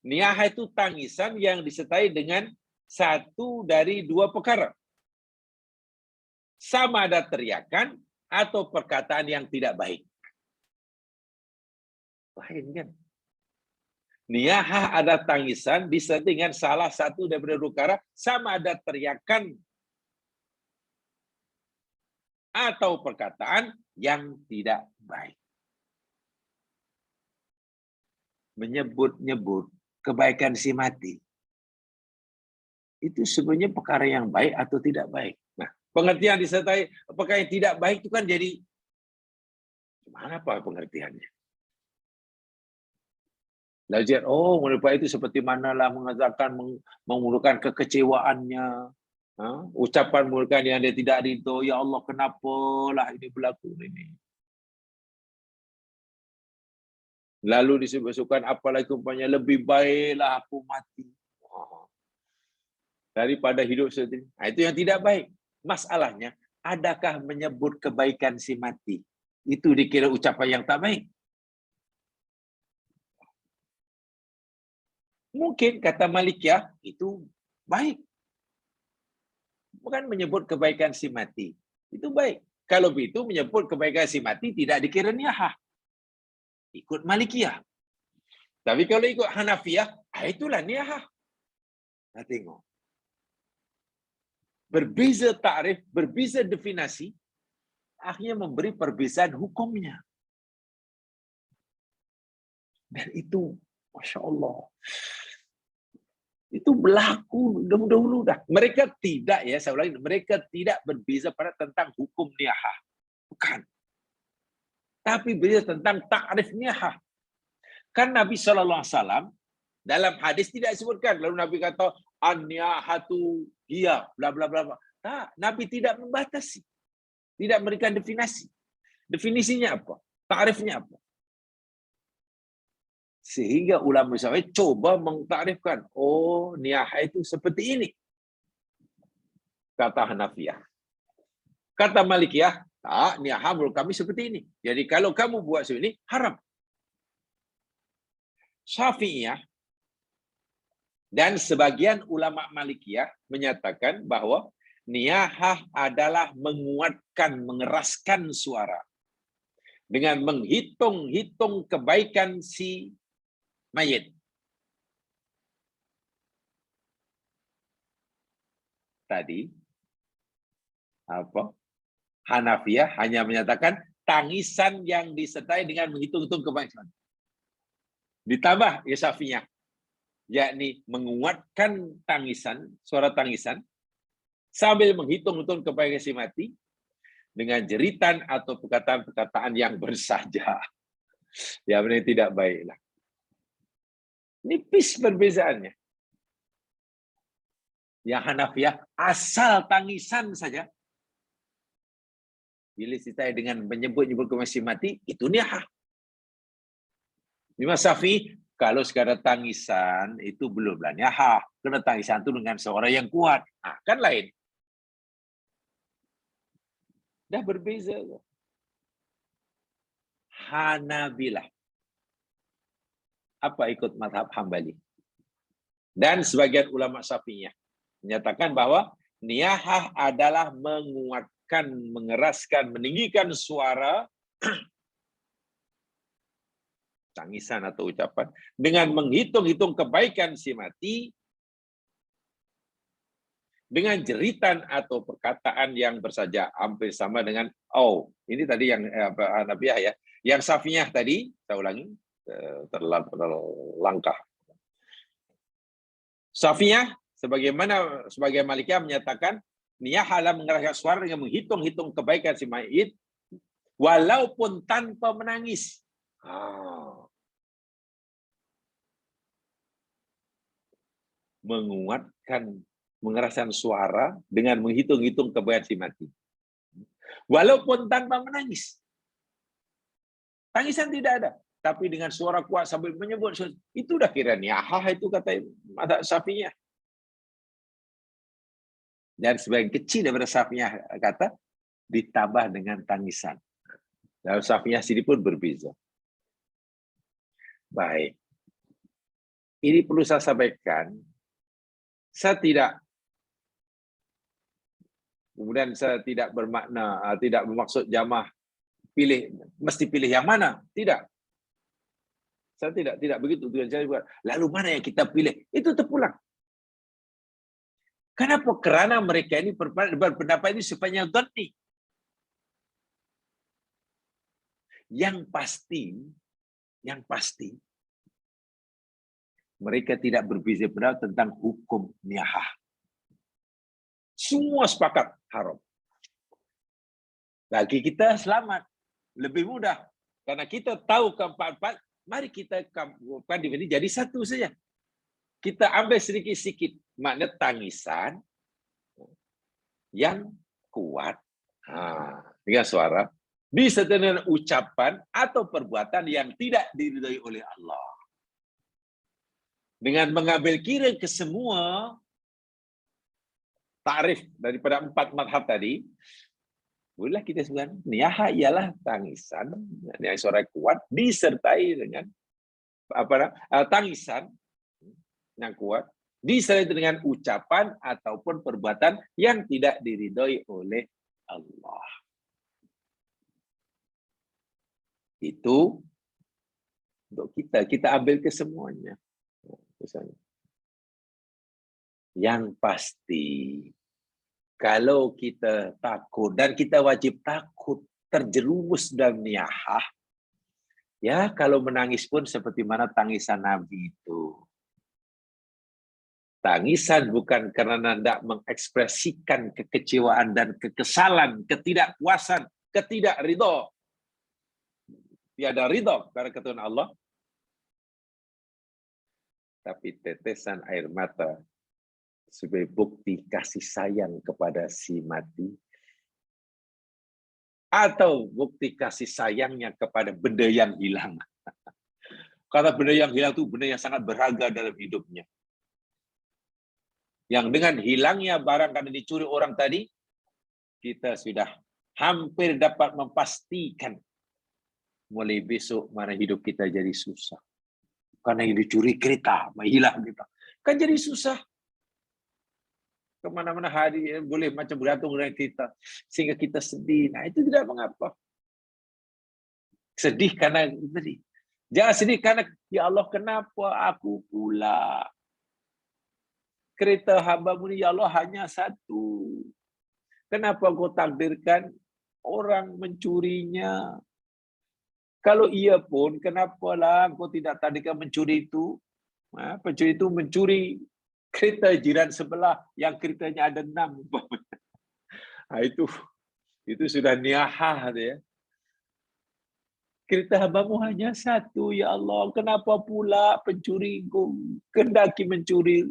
Niyahah itu tangisan yang disertai dengan satu dari dua perkara. Sama ada teriakan atau perkataan yang tidak baik. Lain kan? Niyahah ada tangisan disertai dengan salah satu daripada dua perkara, sama ada teriakan atau perkataan yang tidak baik. Menyebut-nyebut kebaikan si mati. Itu sebenarnya perkara yang baik atau tidak baik. Nah, pengertian disertai perkara yang tidak baik itu kan jadi gimana apa pengertiannya? Lajar, merupakan itu seperti manalah mengatakan mengurungkan kekecewaannya. Ucapan mengurungkan yang dia tidak ridho, ya Allah kenapalah ini berlaku ini. Lalu disebutkan apalagi umpamanya lebih baiklah aku mati daripada hidup seperti ini. Itu yang tidak baik. Masalahnya, adakah menyebut kebaikan si mati itu dikira ucapan yang tak baik? Mungkin kata Malikiyah itu baik. Bukan menyebut kebaikan si mati. Itu baik. Kalau begitu menyebut kebaikan si mati tidak dikira niyahah. Ikut Malikiyah. Tapi kalau ikut Hanafiyah, itulah niyahah. Nah, tengok. Berbeza takrif, berbeza definisi, akhirnya memberi perbezaan hukumnya. Dan itu, Masya Allah, itu berlaku dahulu dah. Mereka tidak, ya saya ulangi, mereka tidak berbeza pada tentang hukum niyahah. Bukan. Tapi berbeza tentang takrif niyahah. Kan Nabi SAW dalam hadis tidak disebutkan. Lalu Nabi kata, an-niyahatu hiya, bla bla bla. Tak, Nabi tidak membatasi. Tidak memberikan definisi. Definisinya apa? Takrifnya apa? Sehingga ulama Syafi'i coba mengtakrifkan, niyahah itu seperti ini. Kata Hanafiyah. Kata Malikiyah, tak, niyahah menurut kami seperti ini. Jadi kalau kamu buat seperti ini, haram. Syafi'iyah dan sebagian ulama Malikiyah menyatakan bahwa niyahah adalah menguatkan, mengeraskan suara dengan menghitung-hitung kebaikan si mayit. Tadi apa? Hanafiyah hanya menyatakan tangisan yang disertai dengan menghitung-hitung kebaikan. Ditambah ya Syafi'iyah, yakni menguatkan tangisan, suara tangisan sambil menghitung-hitung kebaikan si mati dengan jeritan atau perkataan-perkataan yang bersaja. Ya benar tidak baiklah. Nipis perbezaannya. Yang Hanafiyah asal tangisan saja. Bila disertai dengan menyebut-nyebut kebaikan si mati, itu niyahah. Imam Syafi'i, kalau sekadar tangisan itu belumlah niyahah. Karena tangisan itu dengan suara yang kuat. Nah, kan lain. Dah berbeza. Hanabilah. Apa ikut mazhab Hambali? Dan sebagian ulama Syafi'iyah menyatakan bahwa niyahah adalah menguatkan, mengeraskan, meninggikan suara tangisan atau ucapan dengan menghitung-hitung kebaikan si mati dengan jeritan atau perkataan yang bersaja hampir sama dengan ini tadi yang Hanafiah ya. Yang Syafi'iyah tadi, saya ulangi, terlangkah. Syafi'iyah sebagai Malikiyah menyatakan niyahah adalah mengeraskan suara dengan menghitung-hitung kebaikan si mayit walaupun tanpa menangis. Menguatkan, mengeraskan suara dengan menghitung-hitung kebaikan si mati. Walaupun tanpa menangis. Tangisan tidak ada. Tapi dengan suara kuat sambil menyebut, itu udah kira niyahah itu kata mazhab Syafi'iyah. Dan sebagian kecil daripada Syafi'iyah kata ditambah dengan tangisan. Dalam Syafi'iyah sendiri pun berbeza. Baik. Ini perlu saya sampaikan. Saya tidak bermakna, tidak bermaksud jamaah mesti pilih yang mana. Tidak. Saya tidak begitu. Lalu mana yang kita pilih? Itu terpulang. Kenapa? Karena mereka ini berpendapat ini supaya dhanni. Yang pasti, mereka tidak berbeza pendapat tentang hukum niyahah. Semua sepakat haram. Bagi kita selamat, lebih mudah. Karena kita tahu keempat-empat, mari kita jadi satu saja. Kita ambil sedikit-sedikit makna tangisan yang kuat dengan suara disertai dengan ucapan atau perbuatan yang tidak diridhai oleh Allah. Dengan mengambil kira ke semua takrif daripada 4 mazhab tadi, bolehlah kita sebutkan niyahah ialah tangisan yang suara kuat disertai dengan tangisan yang kuat disertai dengan ucapan ataupun perbuatan yang tidak diridhoi oleh Allah. Itu untuk kita ambil kesemuanya. Misalnya. Yang pasti kalau kita takut dan kita wajib takut terjerumus dalam niyahah, ya kalau menangis pun seperti mana tangisan Nabi itu. Tangisan bukan karena hendak mengekspresikan kekecewaan dan kekesalan, ketidakpuasan, ketidakridho. Tiada ridho karena ketuhanan Allah. Tapi tetesan air mata sebagai bukti kasih sayang kepada si mati. Atau bukti kasih sayangnya kepada benda yang hilang. Karena benda yang hilang itu benda yang sangat berharga dalam hidupnya. Yang dengan hilangnya barang karena dicuri orang tadi, kita sudah hampir dapat memastikan mulai besok mana hidup kita jadi susah. Karena yang dicuri kereta, hilang kita. Kan jadi susah. Kemana-mana hari boleh macam bergantung dengan kita. Sehingga kita sedih. Nah itu tidak mengapa. Sedih karena tadi. Jangan sedih karena, ya Allah kenapa aku pula. Kereta hamba-Mu ni ya Allah hanya satu. Kenapa Kau takdirkan orang mencurinya? Kalau iya pun, kenapalah Kau tidak takdirkan mencuri itu? Pencuri itu mencuri kereta jiran sebelah yang keretanya ada 6. Itu sudah niyahah ya. Kereta hamba-Mu hanya satu, ya Allah. Kenapa pula pencuri kendaki mencuri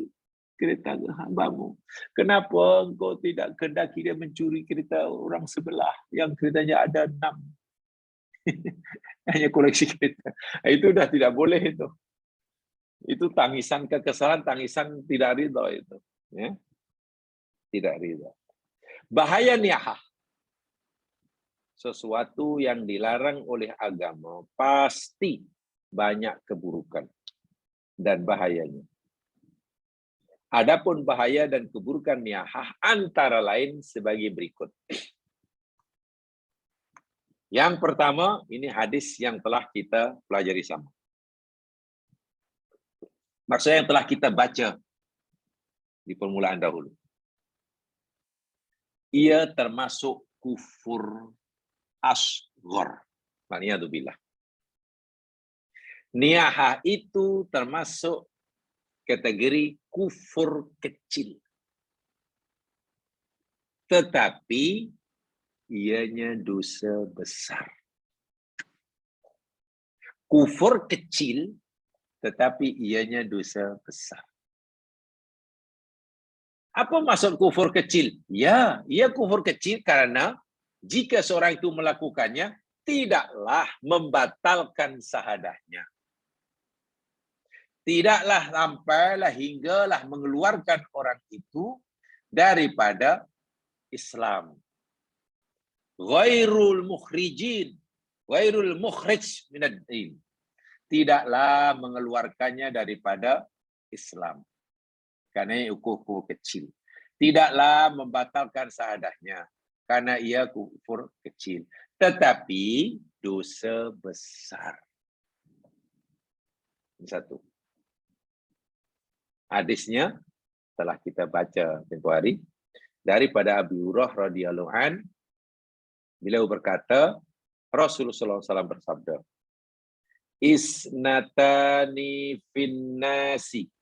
kereta hamba-Mu? Kenapa Engkau tidak kendaki dia mencuri kereta orang sebelah yang keretanya ada 6? Hanya koleksi kereta. Itu udah tidak boleh itu. Itu tangisan kekesalan, tangisan tidak ridho itu. Ya. Tidak ridho. Bahaya niyahah. Sesuatu yang dilarang oleh agama pasti banyak keburukan dan bahayanya. Adapun bahaya dan keburukan niyahah antara lain sebagai berikut. Yang pertama, ini hadis yang telah kita pelajari sama. Maksudnya yang telah kita baca di permulaan dahulu. Ia termasuk kufur asghar. Waliyadzubillah. Niyahah itu termasuk kategori kufur kecil. Tetapi ianya dosa besar. Kufur kecil, tetapi ianya dosa besar. Apa maksud kufur kecil? Ya, ia kufur kecil karena jika seorang itu melakukannya, tidaklah membatalkan sahadahnya. Tidaklah sampailah hinggalah mengeluarkan orang itu daripada Islam. Ghairul mukhrijin, ghairul mukhrij minad din. Tidaklah mengeluarkannya daripada Islam. Karena ia kufur kecil. Tidaklah membatalkan sahadahnya. Karena ia kufur kecil. Tetapi dosa besar. Ini satu. Hadisnya telah kita baca tempoh hari. Daripada Abu Hurairah radhiyallahu an, beliau berkata, Rasulullah SAW bersabda, Isnatani finnasi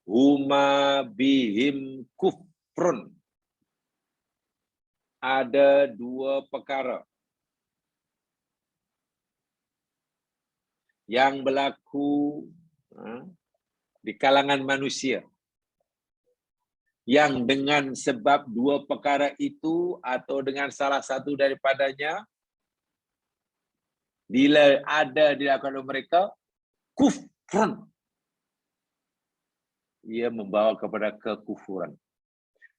huma bihim kufrun. Ada dua perkara yang berlaku di kalangan manusia, yang dengan sebab dua perkara itu atau dengan salah satu daripadanya, bila ada dilakukan oleh mereka, kufrun. Ia membawa kepada kekufuran.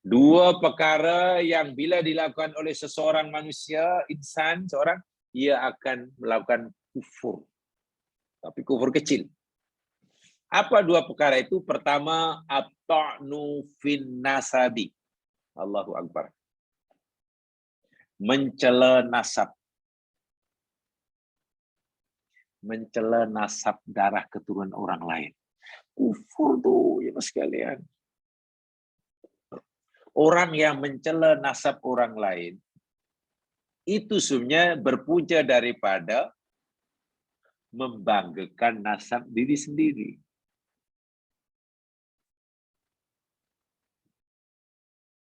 Dua perkara yang bila dilakukan oleh seseorang manusia, insan, seorang, ia akan melakukan kufur. Tapi kufur kecil. Apa dua perkara itu? Pertama, at-ta'nu fin nasabi. Allahu Akbar. Mencela nasab. Mencela nasab darah keturunan orang lain. Kufur tuh, ya mas sekalian. Orang yang mencela nasab orang lain, itu sebenarnya berpunca daripada membanggakan nasab diri sendiri.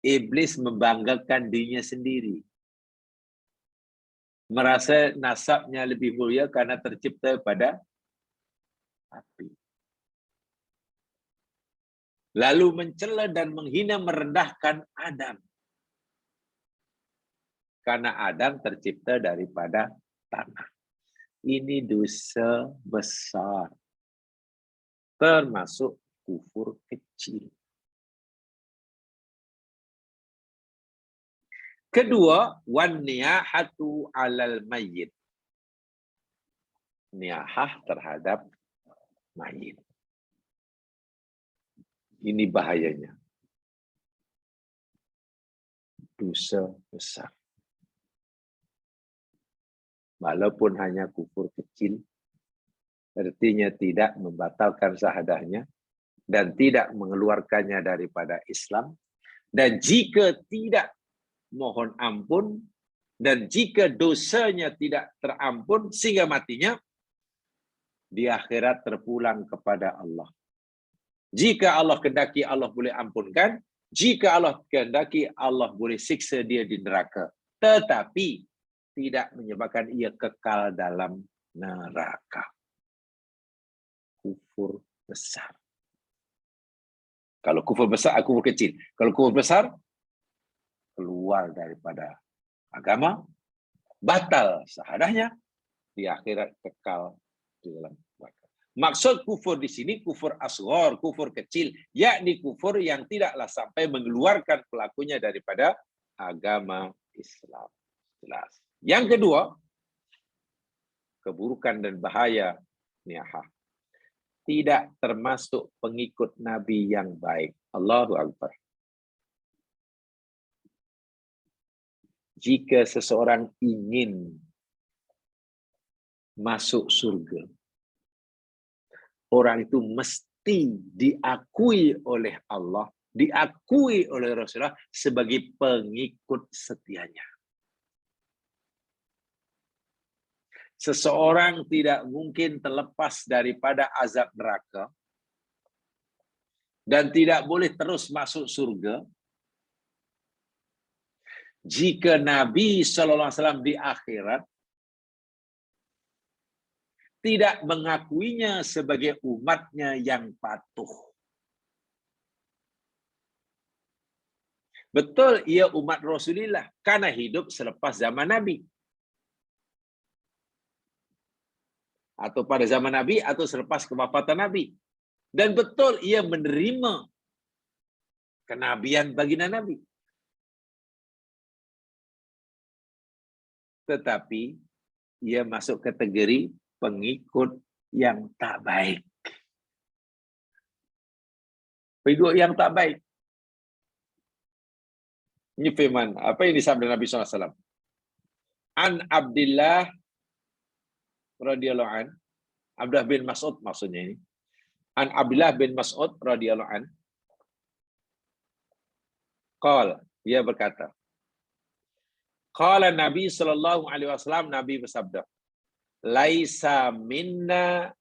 Iblis membanggakan dirinya sendiri. Merasa nasabnya lebih mulia karena tercipta pada api. Lalu mencela dan menghina merendahkan Adam. Karena Adam tercipta daripada tanah. Ini dosa besar. Termasuk kufur kecil. Kedua, wan niyahatu 'alal mayyit. Niyahah terhadap mayit. Ini bahayanya. Dosa besar. Walaupun hanya kufur kecil, artinya tidak membatalkan sahadahnya dan tidak mengeluarkannya daripada Islam. Dan jika tidak mohon ampun, dan jika dosanya tidak terampun sehingga matinya, di akhirat terpulang kepada Allah. Jika Allah kehendaki, Allah boleh ampunkan. Jika Allah kehendaki, Allah boleh siksa dia di neraka. Tetapi tidak menyebabkan ia kekal dalam neraka. Kufur besar. Kalau kufur besar, kufur kecil. Kalau kufur besar, keluar daripada agama, batal sahadahnya, di akhirat kekal di dalam neraka. Maksud kufur di sini kufur asghar, kufur kecil, yakni kufur yang tidaklah sampai mengeluarkan pelakunya daripada agama Islam. Jelas. Yang kedua, keburukan dan bahaya niyahah. Tidak termasuk pengikut Nabi yang baik. Allahu Akbar. Jika seseorang ingin masuk surga, orang itu mesti diakui oleh Allah, diakui oleh Rasulullah sebagai pengikut setianya. Seseorang tidak mungkin terlepas daripada azab neraka dan tidak boleh terus masuk surga jika Nabi SAW di akhirat tidak mengakuinya sebagai umatnya yang patuh. Betul, ia umat Rasulullah karena hidup selepas zaman Nabi. Atau pada zaman Nabi atau selepas kewafatan Nabi. Dan betul, ia menerima kenabian baginda Nabi. Tetapi ia masuk kategori pengikut yang tak baik. Pengikut yang tak baik. Ini firman, apa yang disabda Nabi SAW? An Abdillah radhiyallahu an, Abdullah bin Mas'ud maksudnya ini. An Abdullah bin Mas'ud radhiyallahu an, qala, dia berkata, qala Nabi sallallahu alaihi wasallam, Nabi bersabda, laisa minna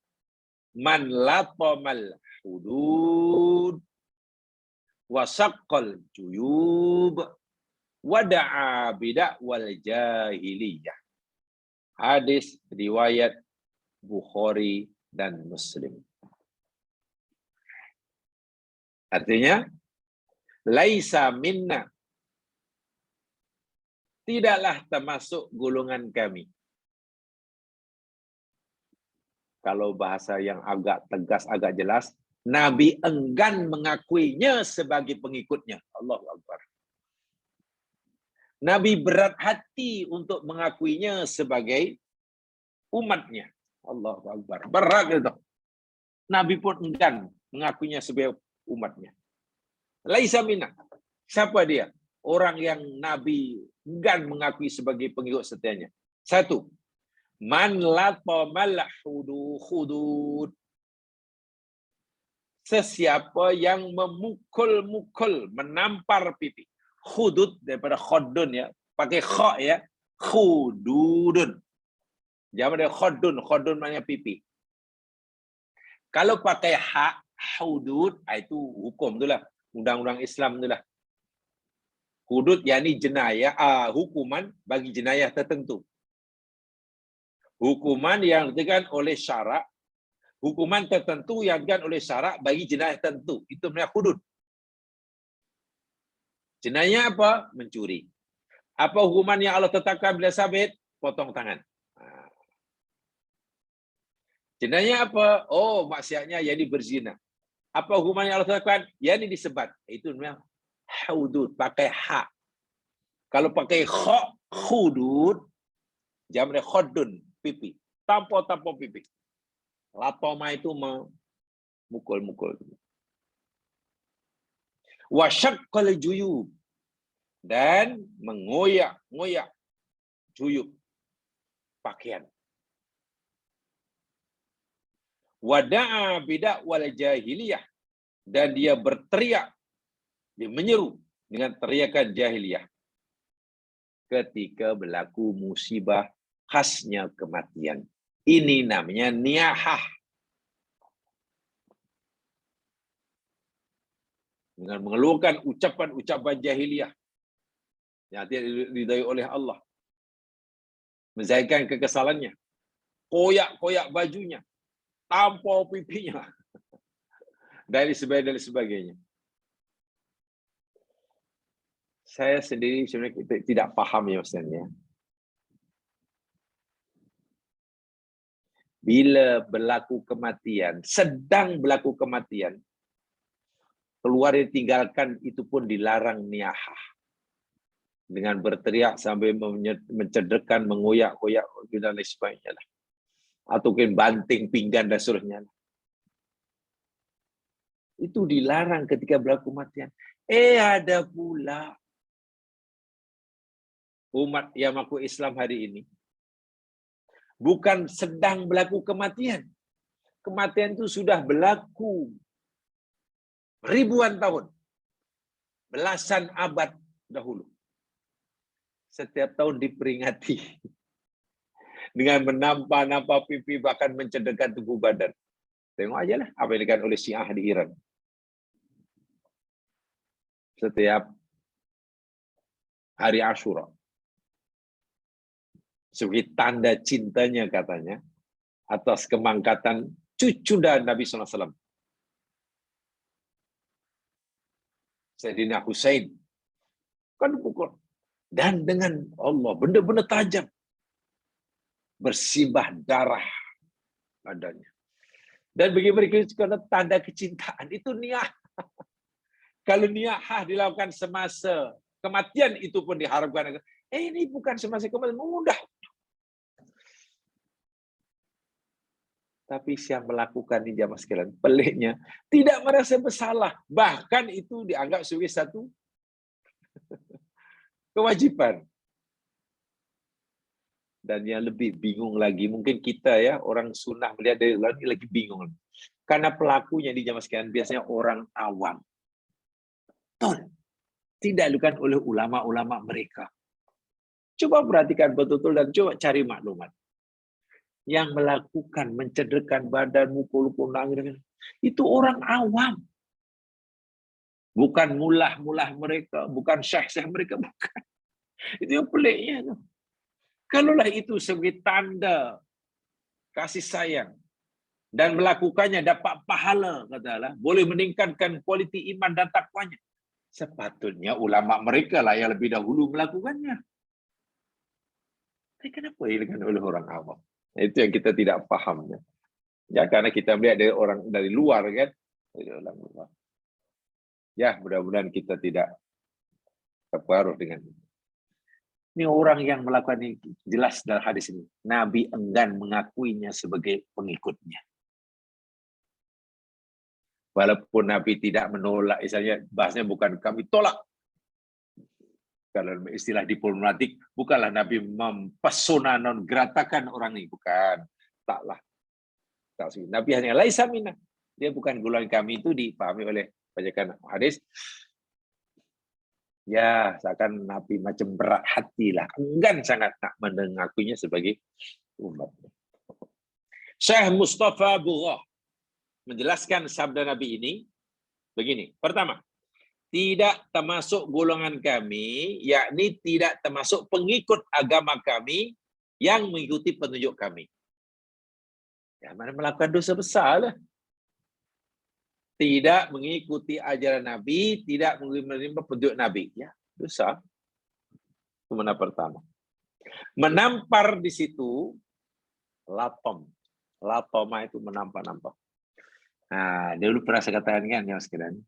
man latamal hudud wa saqqal juyub wa da'a bid'wal jahiliyah. Hadis riwayat Bukhari dan Muslim. Artinya, laisa minna, tidaklah termasuk golongan kami. Kalau bahasa yang agak tegas, agak jelas, Nabi enggan mengakuinya sebagai pengikutnya. Allahu Akbar. Nabi berat hati untuk mengakuinya sebagai umatnya. Allahu Akbar. Berat itu. Nabi pun enggan mengakuinya sebagai umatnya. Laisa minna. Siapa dia? Orang yang Nabi enggan mengakui sebagai pengikut setianya. Satu, man latamal hudud. Sesiapa yang memukul-mukul, menampar pipi. Hudud daripada khodun ya, pakai kha ya, khududun. Jangan ada khodun, khodun maknanya pipi. Kalau pakai ha, hudud, itu hukum itulah, undang-undang Islam itulah. Hudud yakni jenayah, hukuman bagi jenayah tertentu. Hukuman yang ditentukan oleh syarak, hukuman tertentu yang ditentukan oleh syarak bagi jenayah tertentu. Itu namanya hudud. Jenayah apa? Mencuri. Apa hukuman yang Allah tetapkan bila sabit? Potong tangan. Jenayah apa? Oh, maksiatnya yakni berzina. Apa hukuman yang Allah tetapkan? Yakni disebat. Itu namanya hudud, pakai ha. Kalau pakai kha, hudud, jamak khodun, pipi. Tanpa pipi. Latoma itu memukul-mukul. Wa syaqqal juyub, dan mengoyak-ngoyak juyub pakaian. Wa da'a bid'wal jahiliyah, dan dia berteriak, dia menyeru dengan teriakan jahiliyah ketika berlaku musibah khasnya kematian. Ini namanya niyahah. Dengan mengeluarkan ucapan-ucapan jahiliyah yang tidak diridai oleh Allah. Menzahirkan kekesalannya. Koyak-koyak bajunya. Tampau pipinya. Dan sebagainya. Saya sendiri sebenarnya tidak paham ya Ustaz ya. Bila berlaku kematian, sedang berlaku kematian, keluar ditinggalkan itu pun dilarang niyahah. Dengan berteriak sambil mencederkan, mengoyak-koyak dan lain sebagainya. Atau mungkin banting pinggan dan seterusnya. Itu dilarang ketika berlaku kematian. Ada pula umat yang mengaku Islam hari ini. Bukan sedang berlaku kematian. Kematian itu sudah berlaku ribuan tahun. Belasan abad dahulu. Setiap tahun diperingati. Dengan menampak-nampak pipi, bahkan mencederkan tubuh badan. Tengok aja lah apa yang dilakukan oleh Syiah di Iran. Setiap hari Ashura. Sebagai tanda cintanya katanya atas kemangkatan cucu dan Nabi SAW. Sayyidina Husain. Kan pukul. Dan dengan Allah, benda-benda tajam. Bersimbah darah badannya. Dan bagi mereka karena tanda kecintaan, itu niyah. Kalau niyah dilakukan semasa kematian, itu pun diharapkan. Ini bukan semasa kematian, mudah. Tapi yang melakukan ini jamaah sekalian, peliknya tidak merasa bersalah, bahkan itu dianggap sebagai satu kewajiban. Dan yang lebih bingung lagi, mungkin kita ya orang sunnah melihat dari luar ini lagi bingung, karena pelakunya di jamaah sekalian biasanya orang awam, tidak dilakukan oleh ulama-ulama mereka. Coba perhatikan betul-betul dan coba cari maklumat. Yang melakukan mencederkan badan, mukul-mukul nangis, itu orang awam. Bukan mulah-mulah mereka, bukan syekh-syekh mereka, bukan. Itu yang peliknya. Kalaulah itu sebagai tanda kasih sayang dan melakukannya dapat pahala, katalah, boleh meningkatkan kualiti iman dan takwanya, sepatutnya ulama mereka lah yang lebih dahulu melakukannya. Tapi kenapa dilakukan oleh orang awam? Itu yang kita tidak paham. Ya, karena kita melihat dari orang dari luar kan. Ya, mudah-mudahan kita tidak terpengaruh dengan itu. Ini orang yang melakukan ini jelas dalam hadis ini. Nabi enggan mengakuinya sebagai pengikutnya. Walaupun Nabi tidak menolak, misalnya bahasnya bukan kami tolak. Kalau istilah diplomatik, bukanlah Nabi mempesona non gratakan orang ini, bukan. Taklah. Nabi hanya laisa minna. Dia bukan golongan kami, itu dipahami oleh bacakan hadis. Ya, seakan Nabi macam berat hati lah. Enggan sangat nak mengakuinya sebagai umat. Syekh Mustafa Bughah menjelaskan sabda Nabi ini begini. Pertama, tidak termasuk golongan kami, yakni tidak termasuk pengikut agama kami yang mengikuti petunjuk kami. Ya, mana melakukan dosa besar lah. Tidak mengikuti ajaran Nabi, tidak menerima petunjuk Nabi. Ya, dosa. Itu mana pertama. Menampar di situ, latom. Latoma itu menampar-nampar. Nah, dulu pernah saya katakan kan, yang sekalian.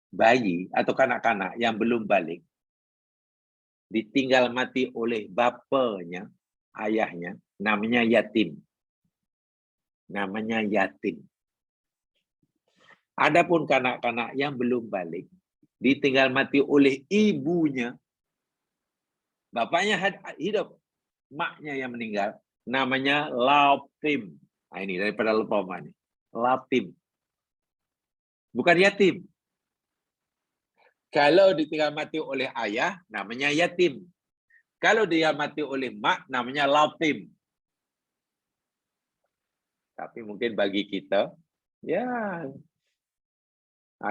Bayi atau kanak-kanak yang belum balik ditinggal mati oleh bapaknya, ayahnya, namanya yatim. Namanya yatim. Adapun kanak-kanak yang belum balik ditinggal mati oleh ibunya, bapaknya hidup, maknya yang meninggal, namanya latim. Nah, ini daripada lepoma ini. Latim. Bukan yatim. Kalau ditinggal mati oleh ayah, namanya yatim. Kalau dia mati oleh mak, namanya latim. Tapi mungkin bagi kita, ya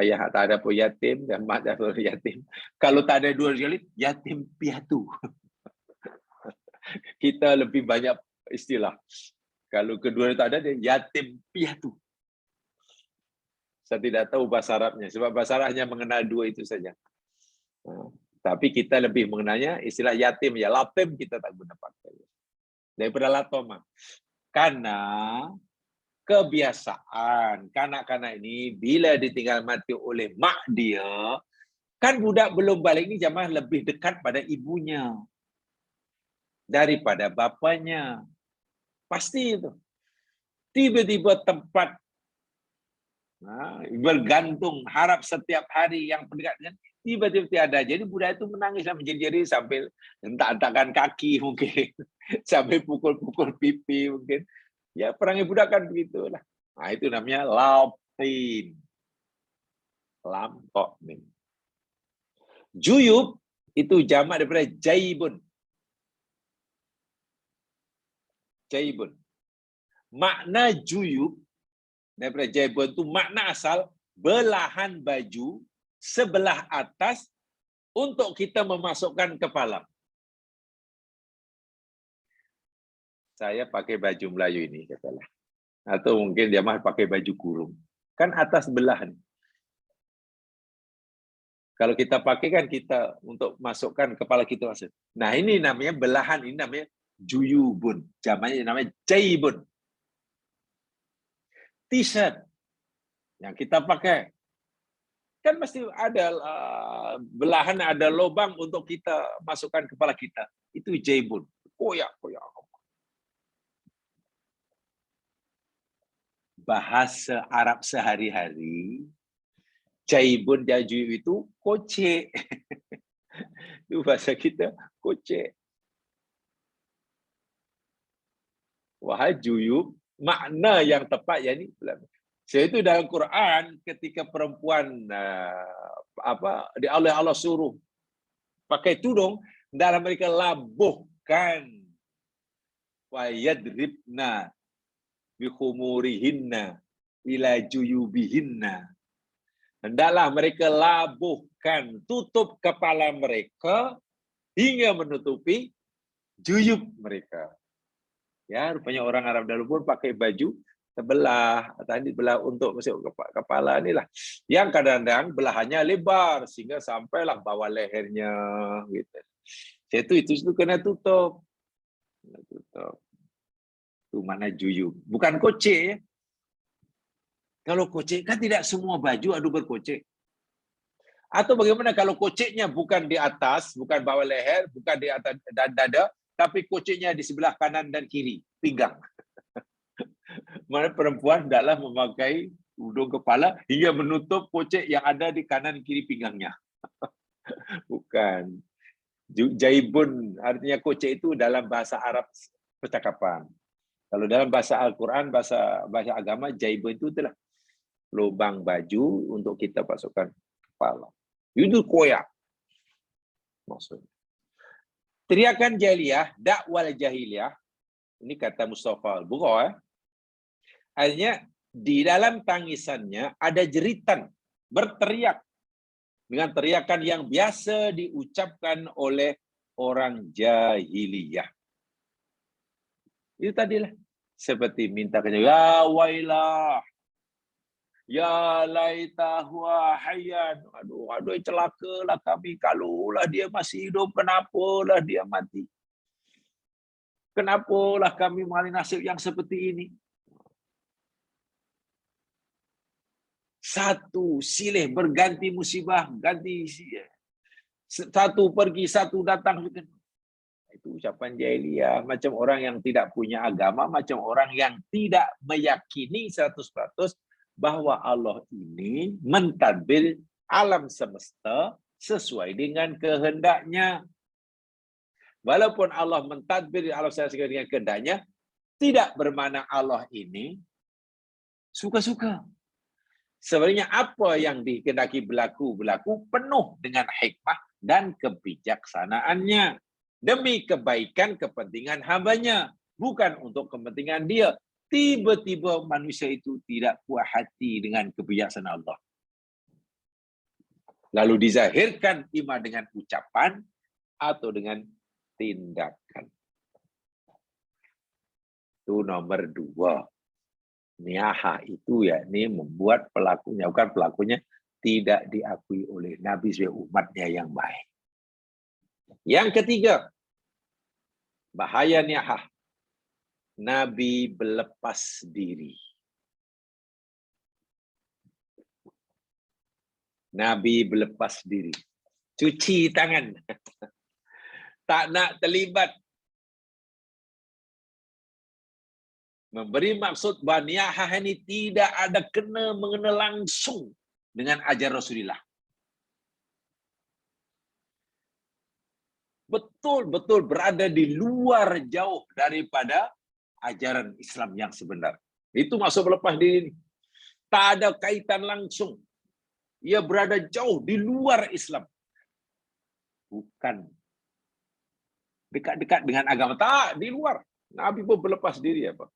ayah tak ada pun yatim dan mak tak ada pun yatim. Kalau tak ada dua sekali, yatim piatu. Kita lebih banyak istilah. Kalau kedua tak ada, dia yatim piatu. Saya tidak tahu bahasa Arabnya, sebab bahasa Arab hanya mengenal dua itu saja. Tapi kita lebih mengenalnya istilah yatim, ya latim kita tak guna pakai. daripada latoma. Karena kebiasaan kanak-kanak ini bila ditinggal mati oleh mak dia, kan budak belum balik ni jamaah lebih dekat pada ibunya daripada bapanya. Pasti itu. Tiba-tiba tempat bergantung, harap setiap hari yang pendekat dengan tiba-tiba tiada. Jadi budak itu menangis dan menjerit-jerit sambil hentak-hentakan kaki mungkin, sambil pukul-pukul pipi mungkin. Ya perangai budak kan begitulah. Nah itu namanya lapin. Lam tok mim. Juyub itu jamak daripada jaibun. Jaibun. Makna juyub daripada jaibun itu makna asal belahan baju sebelah atas untuk kita memasukkan kepala. Saya pakai baju Melayu ini, katalah. Atau mungkin dia mah pakai baju kurung. Kan atas belah nih. Kalau kita pakai kan kita untuk masukkan kepala kita masuk. Nah ini namanya belahan, ini namanya juyubun. Jamaknya namanya jaibun. T-shirt yang kita pakai. Kan mesti ada belahan, ada lubang untuk kita masukkan kepala kita. Itu jaibun. Koyak. Bahasa Arab sehari-hari, jaibun jaju itu kocek. Itu bahasa kita, kocek. Wahai juyub, makna yang tepat yakni saya itu dalam Quran ketika perempuan di Allah suruh pakai tudung, dalam mereka labuhkan wa yadribna bi khumurihinna ila juyubihinna. Hendaklah mereka labuhkan, tutup kepala mereka hingga menutupi juyub mereka. Ya, rupanya orang Arab dahulu pun pakai baju sebelah, tadi belah untuk masuk kepala inilah. Yang kadang-kadang belahannya lebar sehingga sampailah bawah lehernya gitu. Itu kena tutup. Itu mana juyub. Bukan kocek ya. Kalau kocek kan tidak semua baju ada berkocek. Atau bagaimana kalau koceknya bukan di atas, bukan bawah leher, bukan di atas dan dada, tapi koceknya di sebelah kanan dan kiri, pinggang. Mana perempuan hendaklah memakai tudung kepala hingga menutup kocek yang ada di kanan kiri pinggangnya. Bukan. Jaibun artinya kocek itu dalam bahasa Arab percakapan. Kalau dalam bahasa Al-Quran, bahasa agama, jaibun itu adalah lubang baju untuk kita masukkan kepala. Itu koyak. Maksudnya. Teriakan jahiliyah, dakwal jahiliyah, ini kata Mustafa Al-Bukhari, artinya di dalam tangisannya ada jeritan, berteriak dengan teriakan yang biasa diucapkan oleh orang jahiliyah. Itu tadilah. Seperti minta kerja, ya wailah, ya laitahu hayyan. Aduh, celakalah kami kalaulah dia masih hidup, kenapalah dia mati. Kenapalah kami mengalami nasib yang seperti ini. Satu silih berganti musibah, ganti satu pergi, satu datang. Itu ucapan jahiliyah, macam orang yang tidak punya agama, macam orang yang tidak meyakini 100% bahwa Allah ini mentadbir alam semesta sesuai dengan kehendaknya. Walaupun Allah mentadbir alam semesta sesuai dengan kehendaknya, tidak bermakna Allah ini suka-suka. Sebenarnya apa yang dikehendaki berlaku penuh dengan hikmah dan kebijaksanaannya. Demi kebaikan kepentingan hambanya, bukan untuk kepentingan dia. Tiba-tiba manusia itu tidak puas hati dengan kebijaksanaan Allah. Lalu dizahirkan ima dengan ucapan atau dengan tindakan. Itu nomor 2. Niyaha itu ya, ini membuat pelakunya, bukan pelakunya, tidak diakui oleh Nabi sebagai umatnya yang baik. Yang ketiga, bahaya niyahah. Nabi berlepas diri. Nabi berlepas diri. Cuci tangan. Tak nak terlibat. Memberi maksud bahawa niyahah ini tidak ada mengena langsung dengan ajar Rasulullah. Betul-betul berada di luar jauh daripada ajaran Islam yang sebenar. Itu maksud berlepas diri. Tak ada kaitan langsung. Ia berada jauh di luar Islam. Bukan dekat-dekat dengan agama. Tak, di luar. Nabi pun berlepas diri apa.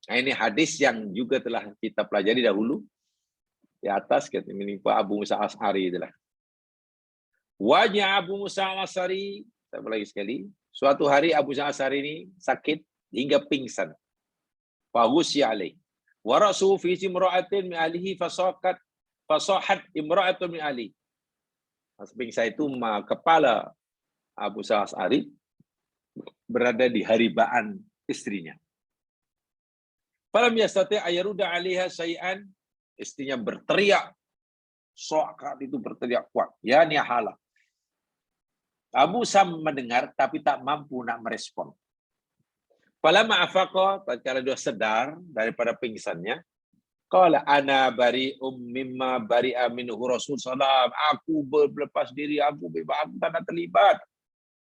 Nah, ini hadis yang juga telah kita pelajari dahulu. Di atas kita menimpa Abu Musa Al-Asy'ari itulah. Wajah Abu Musa Al-Asy'ari, saya lagi sekali. Suatu hari Abu Musa Al-Asy'ari ini sakit hingga pingsan. Fagusya alaih. Wa ra'suhu fi imra'atin min ahlihi fasahat imra'atun min ahli. Pingsan itu kepala Abu Musa Al-Asy'ari berada di haribaan istrinya. Falam yastati ayaruda 'alaiha syai'an, istrinya berteriak. Saat itu berteriak kuat. Ya nihala. Abu Sam mendengar tapi tak mampu nak merespon. Falamma afaqa, tatkala dia sedar daripada pingsannya, qala ana bari'um mimma bari'a minhu Rasul sallallahu. Aku berlepas diri, aku bebas, aku tak nak terlibat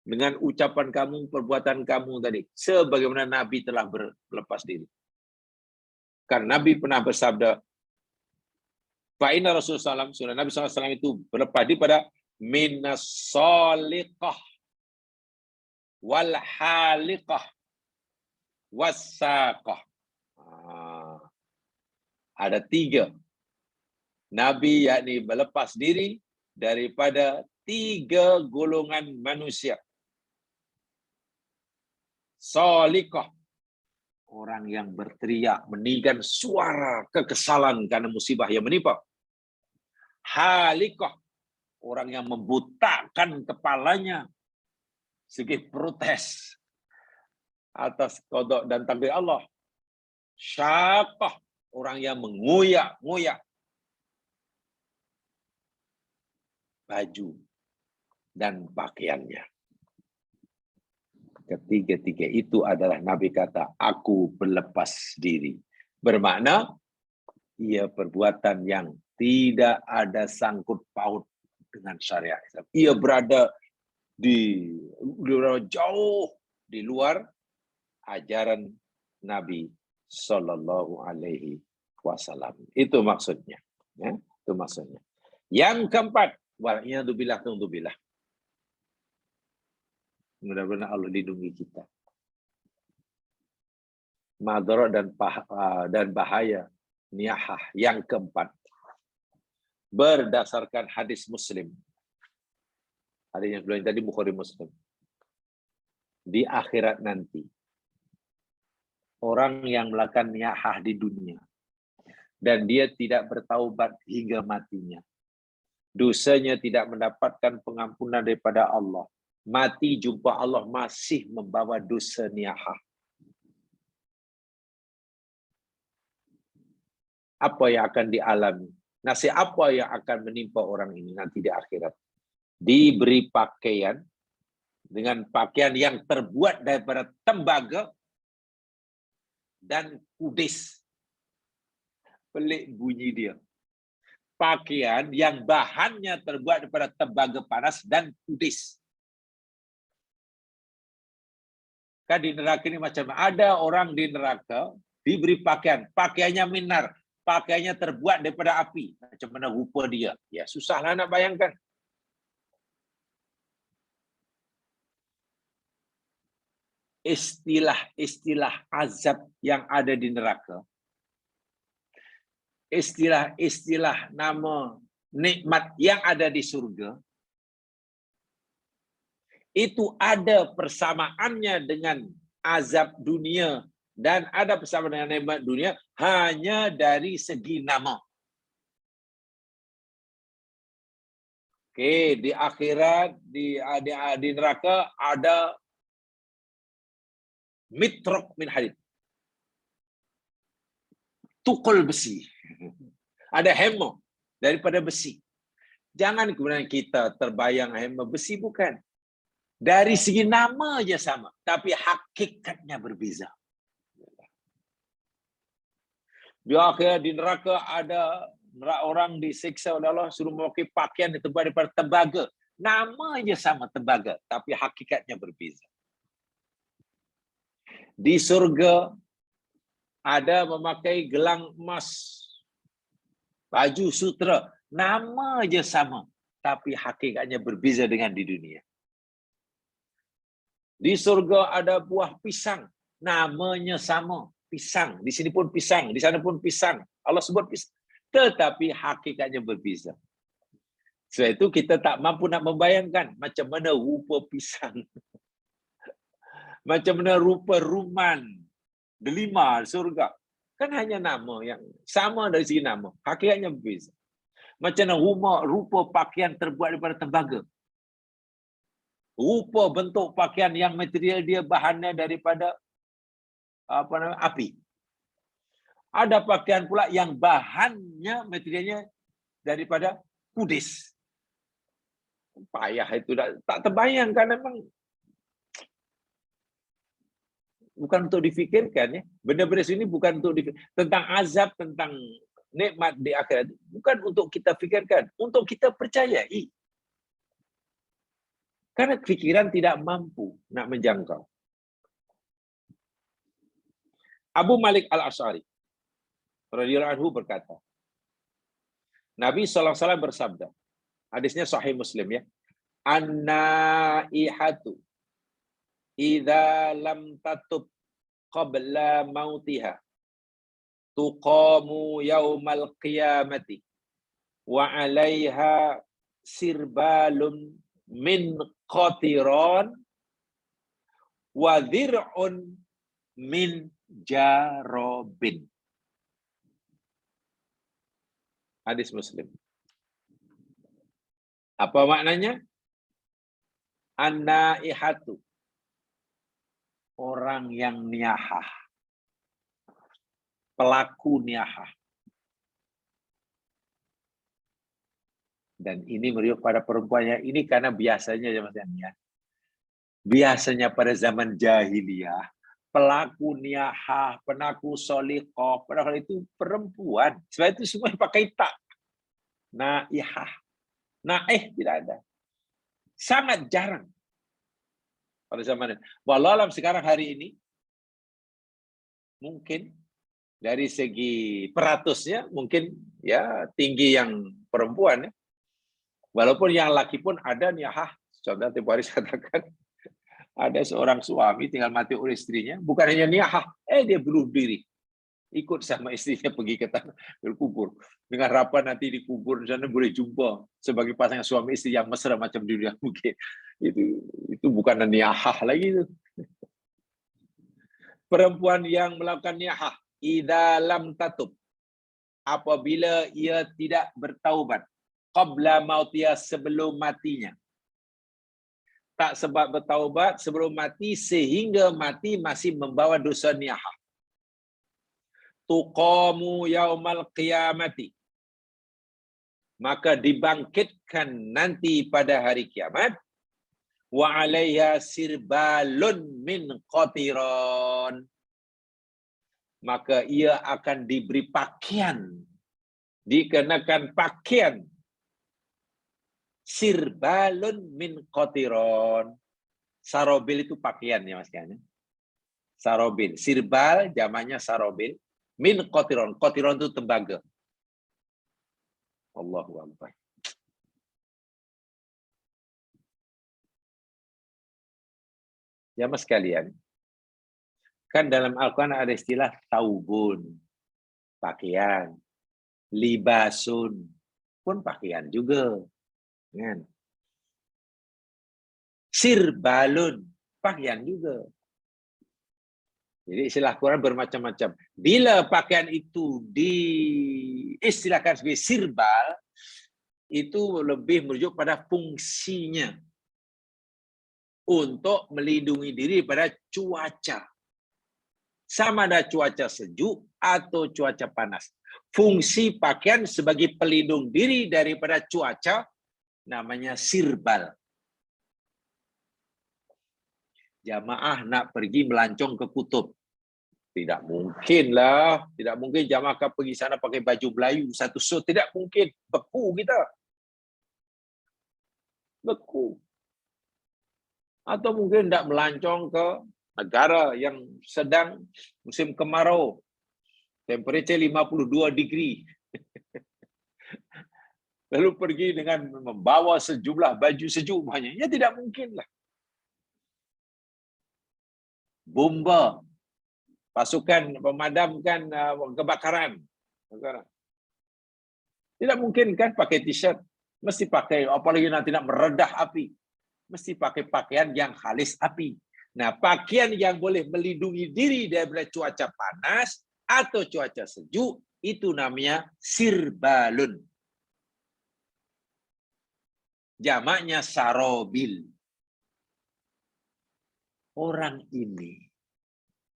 dengan ucapan kamu, perbuatan kamu tadi, sebagaimana Nabi telah berlepas diri. Karena Nabi pernah bersabda, fa inna Rasulullah sallallahu, Nabi SAW itu berlepas diri pada minas soliqah wal haliqah wassaqah. Ada 3. Nabi yakni berlepas diri daripada 3 golongan manusia. Soliqah, orang yang berteriak, meninggikan suara kekesalan karena musibah yang menimpa. Haliqah, orang yang membutakan kepalanya sebagai protes atas qada dan takdir Allah. Syaqah, orang yang mengoyak-ngoyak baju dan pakaiannya. Ketiga-tiga itu adalah Nabi kata, aku berlepas diri. Bermakna, ia perbuatan yang tidak ada sangkut paut dengan syariat Islam. Ia berada jauh di luar ajaran Nabi Sallallahu Alaihi Wasallam. Itu maksudnya. Ya, itu maksudnya. Yang keempat, wal'iyadzubillah, tu'udzubillah. Mudah-mudahan Allah lindungi kita. Madarat dan bahaya niyahah yang keempat. Berdasarkan hadis Muslim. Hadis yang sebelum tadi Bukhari Muslim. Di akhirat nanti, orang yang melakukan niyahah di dunia dan dia tidak bertaubat hingga matinya, dosanya tidak mendapatkan pengampunan daripada Allah, mati jumpa Allah masih membawa dosa niyahah. Apa yang akan dialami? Nasib apa yang akan menimpa orang ini nanti di akhirat? Diberi pakaian dengan pakaian yang terbuat daripada tembaga dan kudis. Pelik bunyi dia. Pakaian yang bahannya terbuat daripada tembaga panas dan kudis. Kan di neraka ini macam ada orang di neraka diberi pakaian, pakaiannya minar, pakaiannya terbuat daripada api. Macam mana rupa dia? Ya susahlah nak bayangkan. Istilah-istilah azab yang ada di neraka, istilah-istilah nama nikmat yang ada di surga, itu ada persamaannya dengan azab dunia dan ada persamaan dengan nikmat dunia hanya dari segi nama. Oke, di akhirat, di neraka ada Mitrok min hadid. Tukul besi. Ada hammer daripada besi. Jangan kemudian kita terbayang hammer besi, bukan. Dari segi nama aja sama, tapi hakikatnya berbeza. Di akhir di neraka ada orang disiksa oleh Allah, suruh memakai pakaian yang terbuat daripada tembaga. Nama aja sama tembaga, tapi hakikatnya berbeza. Di surga ada memakai gelang emas, baju sutra, nama aja sama, tapi hakikatnya berbeza dengan di dunia. Di surga ada buah pisang, namanya sama, pisang. Di sini pun pisang, di sana pun pisang. Allah sebut pisang, tetapi hakikatnya berbeza. Sebab itu kita tak mampu nak membayangkan macam mana rupa pisang, macam mana rupa ruman, delima surga. Kan hanya nama yang sama dari segi nama, hakikatnya berbeza. Macam mana rupa pakaian terbuat daripada tembaga. Rupa bentuk pakaian yang material dia bahannya daripada api. Ada pakaian pula yang bahannya materialnya daripada kudis. Payah itu, tak terbayangkan, memang bukan untuk difikirkan ya. Benda-benda sini bukan untuk tentang azab, tentang nikmat di akhirat, bukan untuk kita fikirkan, untuk kita percayai. Karena fikiran tidak mampu nak menjangkau. Abu Malik Al-Asy'ari radhiyallahu anhu berkata, Nabi SAW bersabda, hadisnya Sahih Muslim ya, An-naihatu idza lam tatub qabla mautiha tuqamu yaumal qiyamati wa 'alaiha sirbalun min qatiran wa dhir'un min jarobin. Hadis Muslim. Apa maknanya? An-naihatu, orang yang niyahah, pelaku niyahah. Dan ini merujuk pada perempuannya ini karena biasanya ya, biasanya pada zaman jahiliyah pelaku niyahah, penaku soliqah, padahal itu perempuan. Sebab itu semua pakai tak. Naihah. Naih tidak ada. Sangat jarang pada zaman ini. Walau sekarang hari ini mungkin dari segi peratusnya mungkin ya tinggi yang perempuan ya. Walaupun yang laki pun ada niyahah. Contoh tempoh hari saya katakan ada seorang suami tinggal mati oleh istrinya, bukan hanya niyahah, dia bunuh diri. Ikut sama istrinya pergi ke tanah berkubur. Dengan harapan nanti dikubur di sana boleh jumpa sebagai pasangan suami istri yang mesra macam di dunia mungkin. Itu bukan niyahah lagi itu. Perempuan yang melakukan niyahah, idza lam tatub, apabila ia tidak bertaubat, qabla mautiha, sebelum matinya. Tak sebab bertaubat sebelum mati sehingga mati masih membawa dosa niyahah. Tuqamu yaumal qiyamati, maka dibangkitkan nanti pada hari kiamat, wa 'alaiha sirbalun min qatiran, maka ia akan diberi pakaian, dikenakan pakaian sirbalun min qatiran. Sarobil itu pakaian ya Mas kan. Sarobil, sirbal jamaknya sarobil, min qatiran. Qatiran itu tembaga. Allahu akbar. Jamaah sekalian, kan dalam Al-Quran ada istilah taubun, pakaian, libasun pun pakaian juga, kan? Sirbalun, pakaian juga. Jadi istilah Quran bermacam-macam. Bila pakaian itu diistilahkan sebagai sirbal, itu lebih merujuk pada fungsinya untuk melindungi diri pada cuaca. sama ada cuaca sejuk atau cuaca panas. Fungsi pakaian sebagai pelindung diri daripada cuaca namanya sirbal. Jamaah nak pergi melancong ke kutub. Tidak mungkin lah. Tidak mungkin jamaah akan pergi sana pakai baju Melayu satu so. Tidak mungkin. Beku kita. Beku. Atau mungkin tidak melancong ke negara yang sedang musim kemarau. Temperature 52 degree. Lalu pergi dengan membawa sejumlah baju sejuk banyak. Ya tidak mungkin lah. Bomba. Pasukan memadamkan kebakaran. Tidak mungkin kan pakai t-shirt. Mesti pakai, apalagi nanti nak meredah api. Mesti pakai pakaian yang halis api. Nah, pakaian yang boleh melindungi diri daripada cuaca panas atau cuaca sejuk, itu namanya sirbalun. Jamaknya sarobil. Orang ini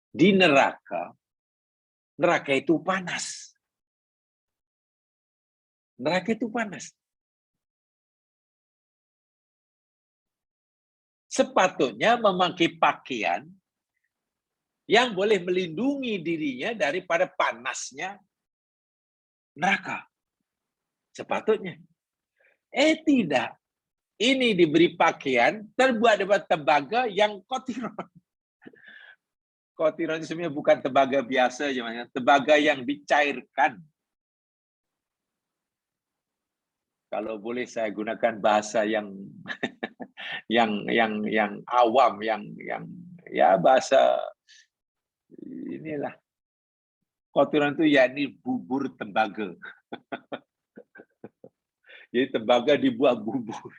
di neraka itu panas. Neraka itu panas. Sepatutnya memakai pakaian yang boleh melindungi dirinya daripada panasnya neraka. Sepatutnya. Tidak. Ini diberi pakaian terbuat daripada tembaga yang kotiron. Kotiron sebenarnya bukan tembaga biasa, tembaga yang dicairkan. Kalau boleh saya gunakan bahasa yang yang awam, yang ya bahasa inilah. Kotiron itu yakni bubur tembaga. Jadi tembaga dibuat bubur.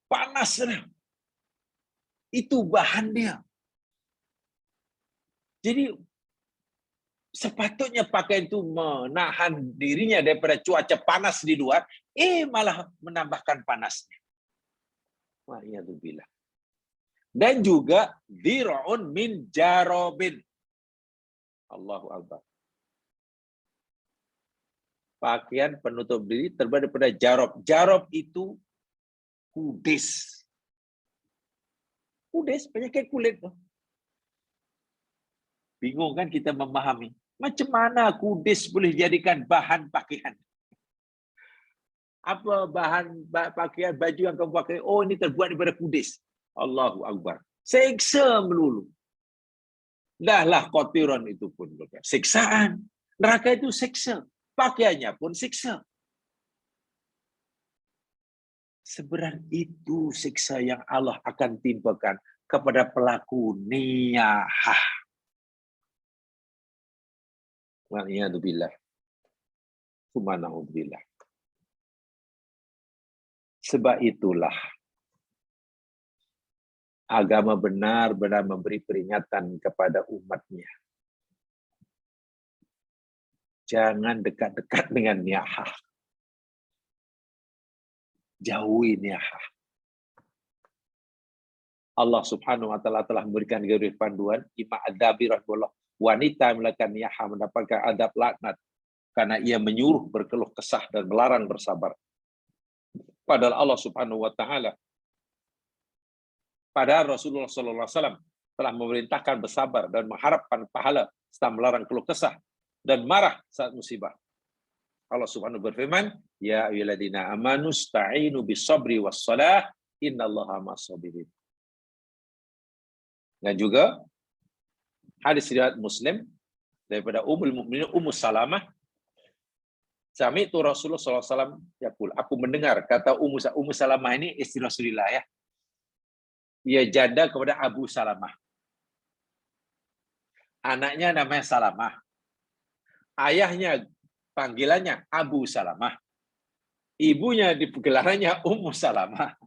Panas. Itu bahannya. Jadi sepatutnya pakaian itu menahan dirinya daripada cuaca panas di luar, malah menambahkan panasnya. Wa'iyadzubillah. Dan juga dir'un min jarobin. Allahu Akbar. Pakaian penutup diri terbuat daripada jarob. Jarob itu kudis. Kudis, penyakit kulit. Bingung kan kita memahami. Macam mana kudis boleh dijadikan bahan pakaian? Apa bahan pakaian, baju yang kamu pakai? Oh, ini terbuat daripada kudis. Allahu Akbar. Seksa melulu. Dahlah kotiron itu pun. Siksaan. Neraka itu siksa. Pakaiannya pun siksa. Seberat itu siksa yang Allah akan timpakan kepada pelaku niyahah. Wa'iyadzubillah. Subhanallah. Sebab itulah agama benar-benar memberi peringatan kepada umatnya. Jangan dekat-dekat dengan niyahah. Jauhi niyahah. Allah Subhanahu wa taala telah memberikan garis panduan Imam Adzabi rahimahullah, wanita yang melakukan niyahah mendapatkan adab laknat karena ia menyuruh berkeluh kesah dan melarang bersabar. Padahal Allah Subhanahu wa taala, padahal Rasulullah sallallahu alaihi wasallam telah memerintahkan bersabar dan mengharapkan pahala setelah melarang keluh kesah dan marah saat musibah. Allah Subhanahu berfirman, ya ayyuhalladzina amanu sta'inu bis-sabri was-shalah innallaha ma'as-sabirin. Dan juga hadis riwayat Muslim daripada Ummul Mukminin Ummu Salamah, sami'tu Rasulullah sallallahu alaihi wasallam yaqul, aku mendengar kata Ummu Salamah ini istri Rasulullah ya. Ia janda kepada Abu Salamah. Anaknya namanya Salamah. Ayahnya panggilannya Abu Salamah. Ibunya dipegelarannya Ummu Salamah.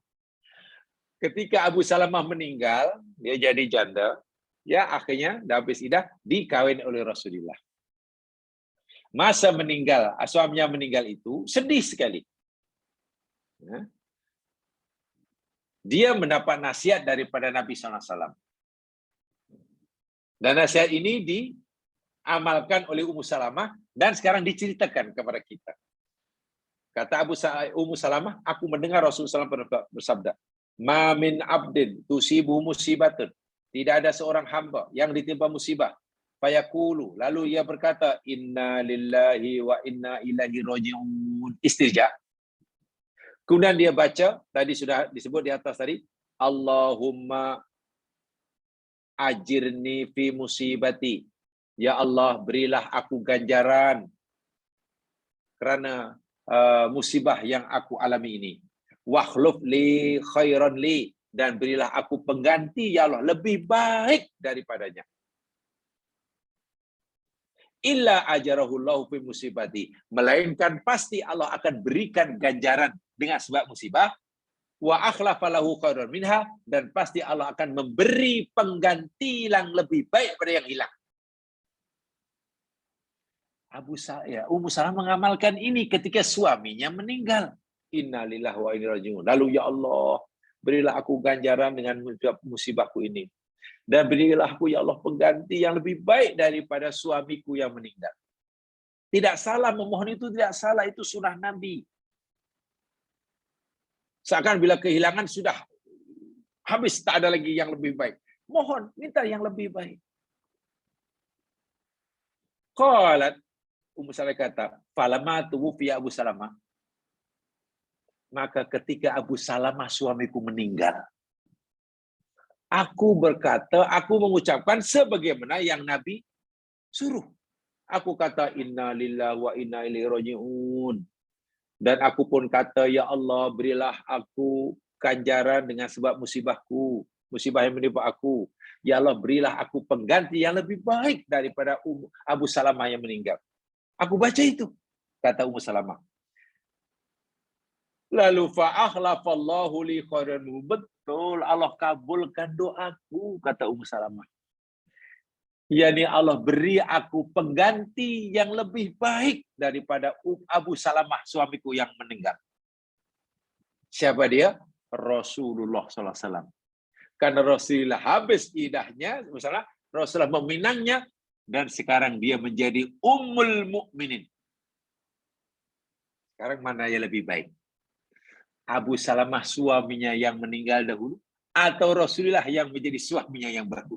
Ketika Abu Salamah meninggal, dia jadi janda, ya akhirnya dah habis iddah dikawin oleh Rasulullah. Masa meninggal, suaminya meninggal itu sedih sekali. Dia mendapat nasihat daripada Nabi SAW. Dan nasihat ini amalkan oleh Ummu Salamah dan sekarang diceritakan kepada kita. Kata Ummu Salamah, aku mendengar Rasulullah SAW bersabda, "Ma min abdin tusibu musibatun." Tidak ada seorang hamba yang ditimpa musibah. Fayaqulu, lalu ia berkata, "Inna lillahi wa inna ilaihi raji'un." Istirja. Kemudian dia baca, tadi sudah disebut di atas tadi, Allahumma ajirni fi musibati. Ya Allah, berilah aku ganjaran kerana musibah yang aku alami ini. Wakhluf li khairan li, dan berilah aku pengganti ya Allah lebih baik daripadanya. Illa ajarahullahu fi musibati, melainkan pasti Allah akan berikan ganjaran dengan sebab musibah. Wa akhlafa lahu khairan minha, dan pasti Allah akan memberi pengganti yang lebih baik pada yang hilang. Ummu Salamah mengamalkan ini ketika suaminya meninggal. Innalillahi wa inna ilaihi raji'un. Lalu ya Allah, berilah aku ganjaran dengan musibahku ini. Dan berilah aku ya Allah pengganti yang lebih baik daripada suamiku yang meninggal. Tidak salah memohon itu, tidak salah, itu sunnah Nabi. Seakan bila kehilangan sudah habis, tak ada lagi yang lebih baik. Mohon, minta yang lebih baik. Qalat, Ummu Salamah kata, "Falamma tuwfiya Abu Salamah." Maka ketika Abu Salamah suamiku meninggal, aku berkata, aku mengucapkan sebagaimana yang Nabi suruh. Aku kata, "Inna lillahi wa inna ilaihi raji'un." Dan aku pun kata, ya Allah, berilah aku ganjaran dengan sebab musibahku, musibah yang menimpa aku. Ya Allah, berilah aku pengganti yang lebih baik daripada Abu Salamah yang meninggal. Aku baca itu, kata Ummu Salamah. Lalu fa'akhlafallahu li khairan. Betul, Allah kabulkan doaku, kata Ummu Salamah. Yani Allah beri aku pengganti yang lebih baik daripada Abu Salamah suamiku yang meninggal. Siapa dia? Rasulullah SAW. Karena Rasulullah habis idahnya, misalnya Rasulullah meminangnya, dan sekarang dia menjadi Ummul Mukminin. Sekarang mana yang lebih baik? Abu Salamah suaminya yang meninggal dahulu, atau Rasulullah yang menjadi suaminya yang baru?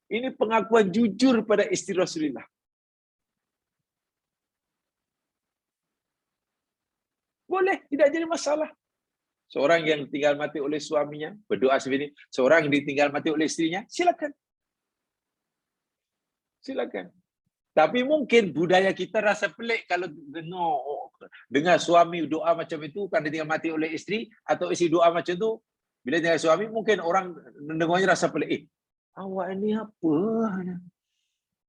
Ini pengakuan jujur pada istri Rasulullah. Boleh, tidak jadi masalah. Seorang yang tinggal mati oleh suaminya, berdoa seperti ini. Seorang yang ditinggal mati oleh istrinya, silakan. Silakan. Tapi mungkin budaya kita rasa pelik kalau dengar suami doa macam itu kan ditinggal mati oleh istri, atau istri doa macam itu bila tinggal suami, mungkin orang mendengarnya rasa pelik. Awak ini apa?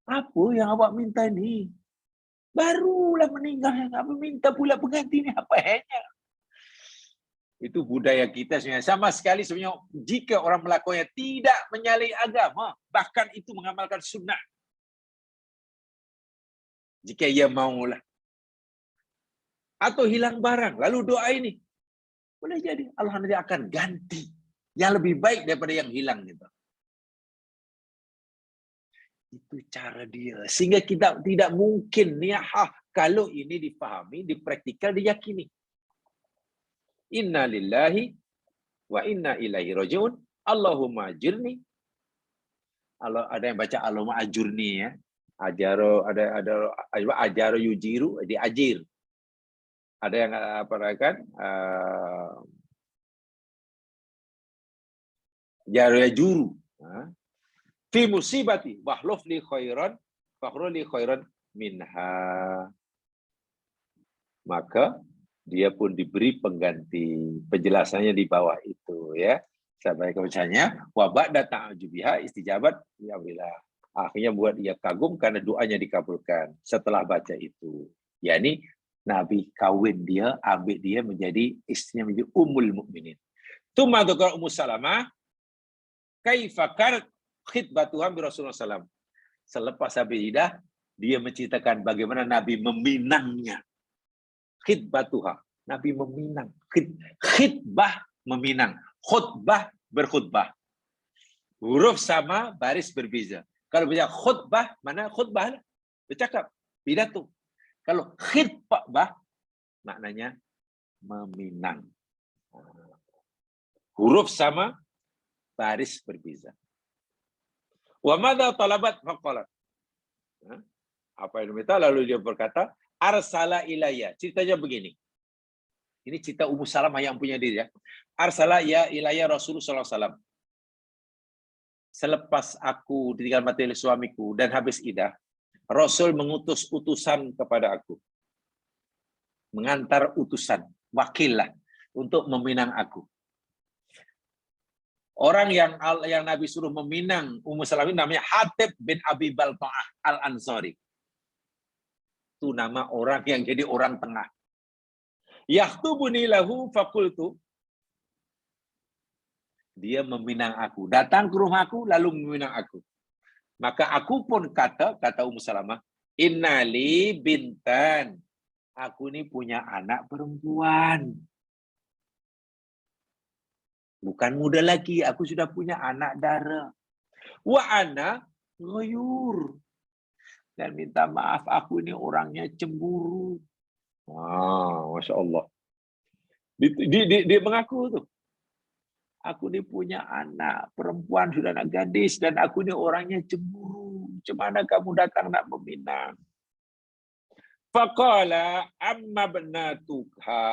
Apa yang awak minta ni? Barulah meninggal, yang apa minta pula pengganti ni, apa hanya? Itu budaya kita sebenarnya. Sama sekali sebenarnya jika orang melakukannya tidak menyalahi agama, bahkan itu mengamalkan sunnah. Jika ia maulah. Atau hilang barang, lalu doa ini. Boleh jadi Allah nanti akan ganti yang lebih baik daripada yang hilang gitu. Itu cara dia. Sehingga kita tidak mungkin kalau ini dipahami, dipraktikal, diyakini. Inna lillahi wa inna ilaihi raji'un. Allahumma ajirni. Allah, ada yang baca Allahumma ajurni ya. Ajaro, ada ajaro yujiru, diajir. Ada yang apa kan? Jaro yajuru. Fi musibati wahluf li khairan fakhrul li khairan minha. Maka dia pun diberi pengganti. Penjelasannya di bawah itu ya. Sampai kebacanya wa ba'da ta'jubiha istijabat ya billah. Akhirnya buat dia kagum karena doanya dikabulkan setelah baca itu. Yani Nabi kawin dia, ambil dia menjadi istrinya, menjadi Ummul Mukminin. Tsumma dzakara Ummu Salamah kaifa kanat khitbatuha bi Rasulullah SAW. Selepas habis idah, dia menceritakan bagaimana Nabi meminangnya. Khitbatuha, Nabi meminang. Khitbah, meminang. Khutbah, berkhutbah. Huruf sama, baris berbeza. Kalau bicara khutbah, mana khutbah lah. Bercakap, pidato. Kalau khitbah, maknanya meminang. Huruf sama, baris berbeza. Wa madza talabat faqalat. Apa yang diminta? Lalu dia berkata, arsala ilayya. Ceritanya begini. Ini cerita Ummu Salamah yang punya diri ya. Arsala ya ilayya Rasulullah SAW. Selepas aku ditinggal mati oleh suamiku dan habis iddah, Rasul mengutus utusan kepada aku. Mengantar utusan, wakil lah, untuk meminang aku. Orang yang Nabi suruh meminang Ummu Salamah namanya Hatib bin Abi Balta'ah Al-Ansari. Itu nama orang yang jadi orang tengah. Yahtubuni lahu faqultu. Dia meminang aku. Datang ke rumahku lalu meminang aku. Maka aku pun kata Ummu Salamah, innali bintan. Aku ini punya anak perempuan. Bukan muda lagi, aku sudah punya anak dara. Wa ana ghayur. Dan minta maaf, aku ini orangnya cemburu. Masya Allah. Dia mengaku tuh. Aku ini punya anak perempuan, sudah anak gadis, dan aku ini orangnya cemburu. Macam kamu datang nak meminang? Faqala amma bnatuha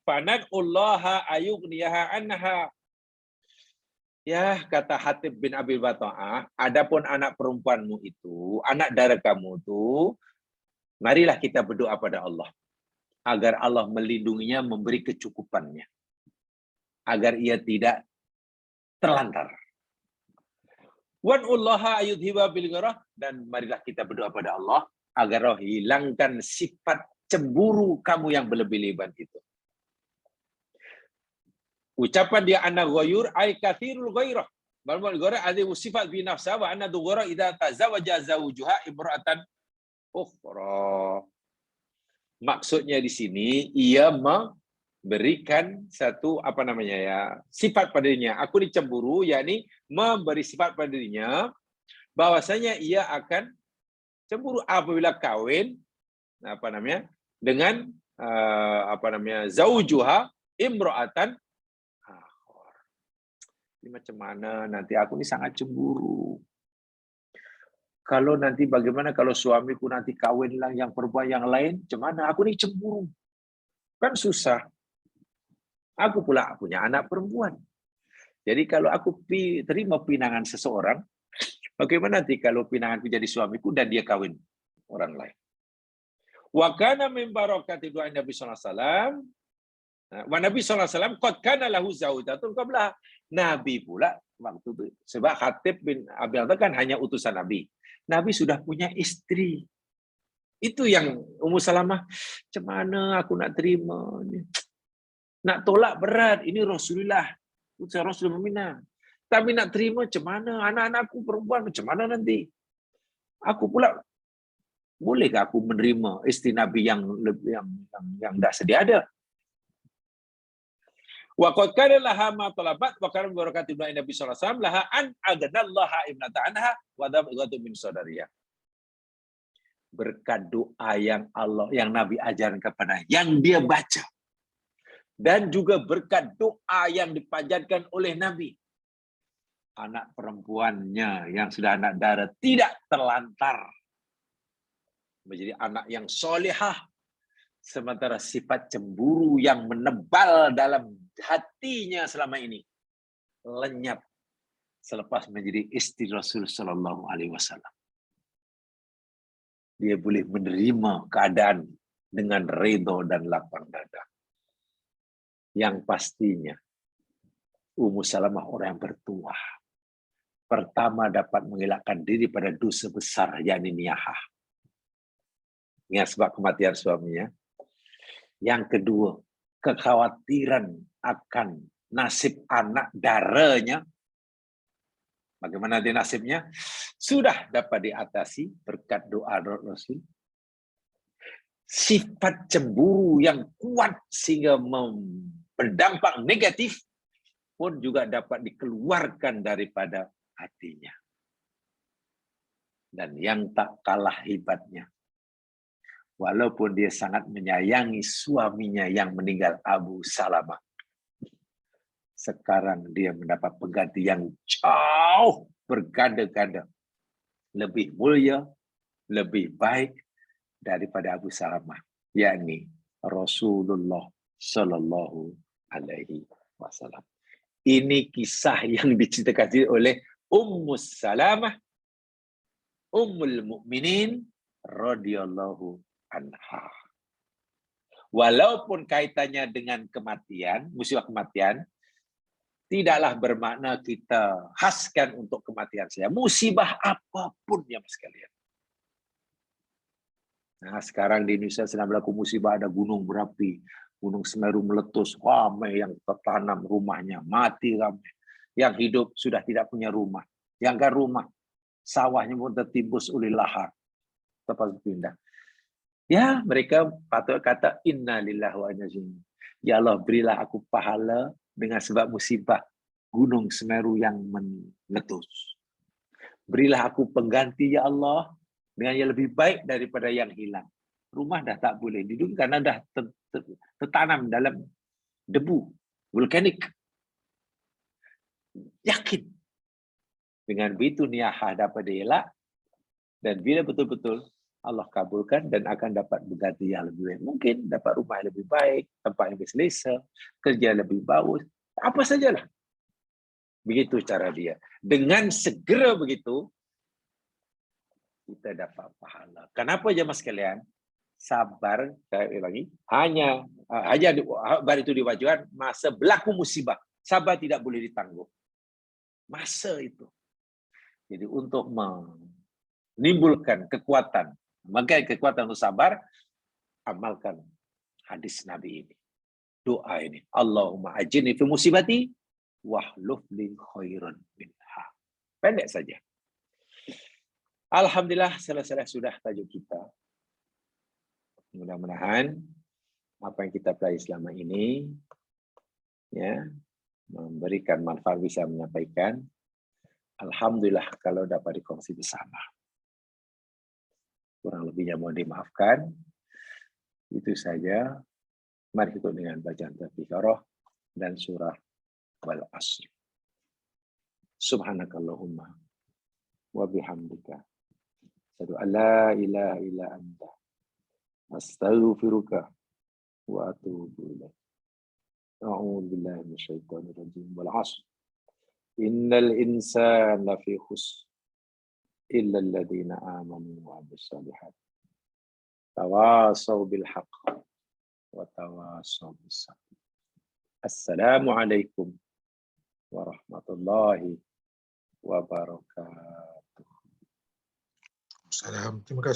fanad'ullaha ayughniyaha anha. Ya, kata Hatib bin Abi Balta'ah, adapun anak perempuanmu itu, anak dara kamu itu, marilah kita berdoa pada Allah agar Allah melindunginya, memberi kecukupannya, agar ia tidak terlantar. Wanullaha ayudhiba bil ghirah, dan marilah kita berdoa pada Allah agar Allah hilangkan sifat cemburu kamu yang berlebih-lebihan itu. Ucapan dia anak ghayur ay kathirul ghairah. Balmul ghairah ada sifat bi nafsa wa anna dhughara idza tazawaja zawjuha imra'atan ukhra. Maksudnya di sini ia memberikan satu sifat pada dirinya. Aku ni cemburu, yakni memberi sifat pada dirinya bahwasanya ia akan cemburu apabila kawin dengan zaujuha imra'atan. Ini macam mana nanti aku ni sangat cemburu. Kalau nanti bagaimana kalau suamiku nanti kawin lah yang perempuan yang lain, macam mana? Aku ni cemburu. Kan susah. Aku pula punya anak perempuan. Jadi kalau aku terima pinangan seseorang, bagaimana nanti kalau pinanganku jadi suamiku dan dia kawin orang lain? Wa kana min barakati du'a Nabi sallallahu alaihi wasallam. Wa Nabi sallallahu alaihi wasallam qad kana lahu zaujatun qabla. Nabi pula waktu itu, sebab Hatib bin Abi Balta'ah kan hanya utusan Nabi. Nabi sudah punya istri. Itu yang Ummu Salamah, macam mana aku nak terima? Nak tolak berat, ini Rasulullah. Utusan Rasul meminang. Tapi nak terima macam mana? Anak-anakku perempuan macam mana nanti? Aku pula, bolehkah aku menerima istri Nabi yang dah sedia ada? Wa qad kana laha ma talabat wa kana barakatu Nabi sallallahu alaihi wasallam laha an agnallaha ibnata anha wa dabghatu min sadariyah. Berkat doa yang Nabi ajarkan kepada yang dia baca, dan juga berkat doa yang dipanjatkan oleh Nabi, anak perempuannya yang sudah anak dara tidak terlantar menjadi anak yang solehah. Sementara sifat cemburu yang menebal dalam hatinya selama ini lenyap selepas menjadi istri Rasul Sallallahu Alaihi Wasallam. Dia boleh menerima keadaan dengan redha dan lapang dada. Yang pastinya Ummu Salamah orang yang bertuah. Pertama dapat mengelakkan diri pada dosa besar, yakni niyahah. Ingat sebab kematian suaminya. Yang kedua, kekhawatiran akan nasib anak daranya. Bagaimana dia nasibnya? Sudah dapat diatasi berkat doa Rasul. Sifat cemburu yang kuat sehingga berdampak negatif pun juga dapat dikeluarkan daripada hatinya. Dan yang tak kalah hebatnya, walaupun dia sangat menyayangi suaminya yang meninggal, Abu Salamah, sekarang dia mendapat pengganti yang jauh berganda-ganda, lebih mulia, lebih baik daripada Abu Salamah, yakni Rasulullah Sallallahu Alaihi Wasallam. Ini kisah yang diceritakan oleh Ummu Salamah, Ummul Mukminin radhiyallahu anha. Walaupun kaitannya dengan kematian, musibah kematian, tidaklah bermakna kita khaskan untuk kematian saja. Musibah apapun ya mas sekalian. Nah, sekarang di Indonesia sedang berlaku musibah, ada gunung berapi, Gunung Semeru meletus, ramai yang tertanam rumahnya, mati ramai. Yang hidup sudah tidak punya rumah. Yang kan rumah, sawahnya pun tertimbus oleh lahar. Terpaksa pindah. Ya, mereka patut kata, Inna lillahi wa inna ilaihi. Ya Allah, berilah aku pahala dengan sebab musibah Gunung Semeru yang meletus. Berilah aku pengganti, ya Allah, dengan yang lebih baik daripada yang hilang. Rumah dah tak boleh duduk karena dah tertanam dalam debu vulkanik. Yakin dengan begitu niyahah dapat dielak, dan bila betul-betul Allah kabulkan dan akan dapat berganti yang lebih baik. Mungkin dapat rumah yang lebih baik, tempat yang lebih selesa, kerja lebih bagus, apa sajalah. Begitu cara dia. Dengan segera begitu, kita dapat pahala. Kenapa jemaah sekalian? Sabar, saya ulangi, hanya sabar itu diwajibkan masa berlaku musibah. Sabar tidak boleh ditangguh. Masa itu. Jadi untuk menimbulkan kekuatan, memakai kekuatan untuk sabar, amalkan hadis Nabi ini. Doa ini. Allahumma ajirni fi musibati wahluf li khairan minha. Pendek saja. Alhamdulillah selesai sudah tajuk kita. Mudah-mudahan apa yang kita pelajari selama ini ya memberikan manfaat, bisa menyampaikan. Alhamdulillah kalau dapat dikongsi bersama. Kurang lebihnya mohon dimaafkan. Itu saja. Mari kita dengan bacaan Al-Fatihah dan surah Wal Asr. Subhanakallahumma wa bihamdika asyhadu an la ilaha illa anta astaghfiruka wa atubu ilaik. A'udzu billahi minasyaitonir rajim. Wal 'ashr. Innal insana lafi khusr illa alladziina aamanu wa 'amilus shalihaat. Tawasaw bil haqq wa tawasaw bis sabr. Assalamualaikum warahmatullahi wabarakatuh. Salam. Terima kasih.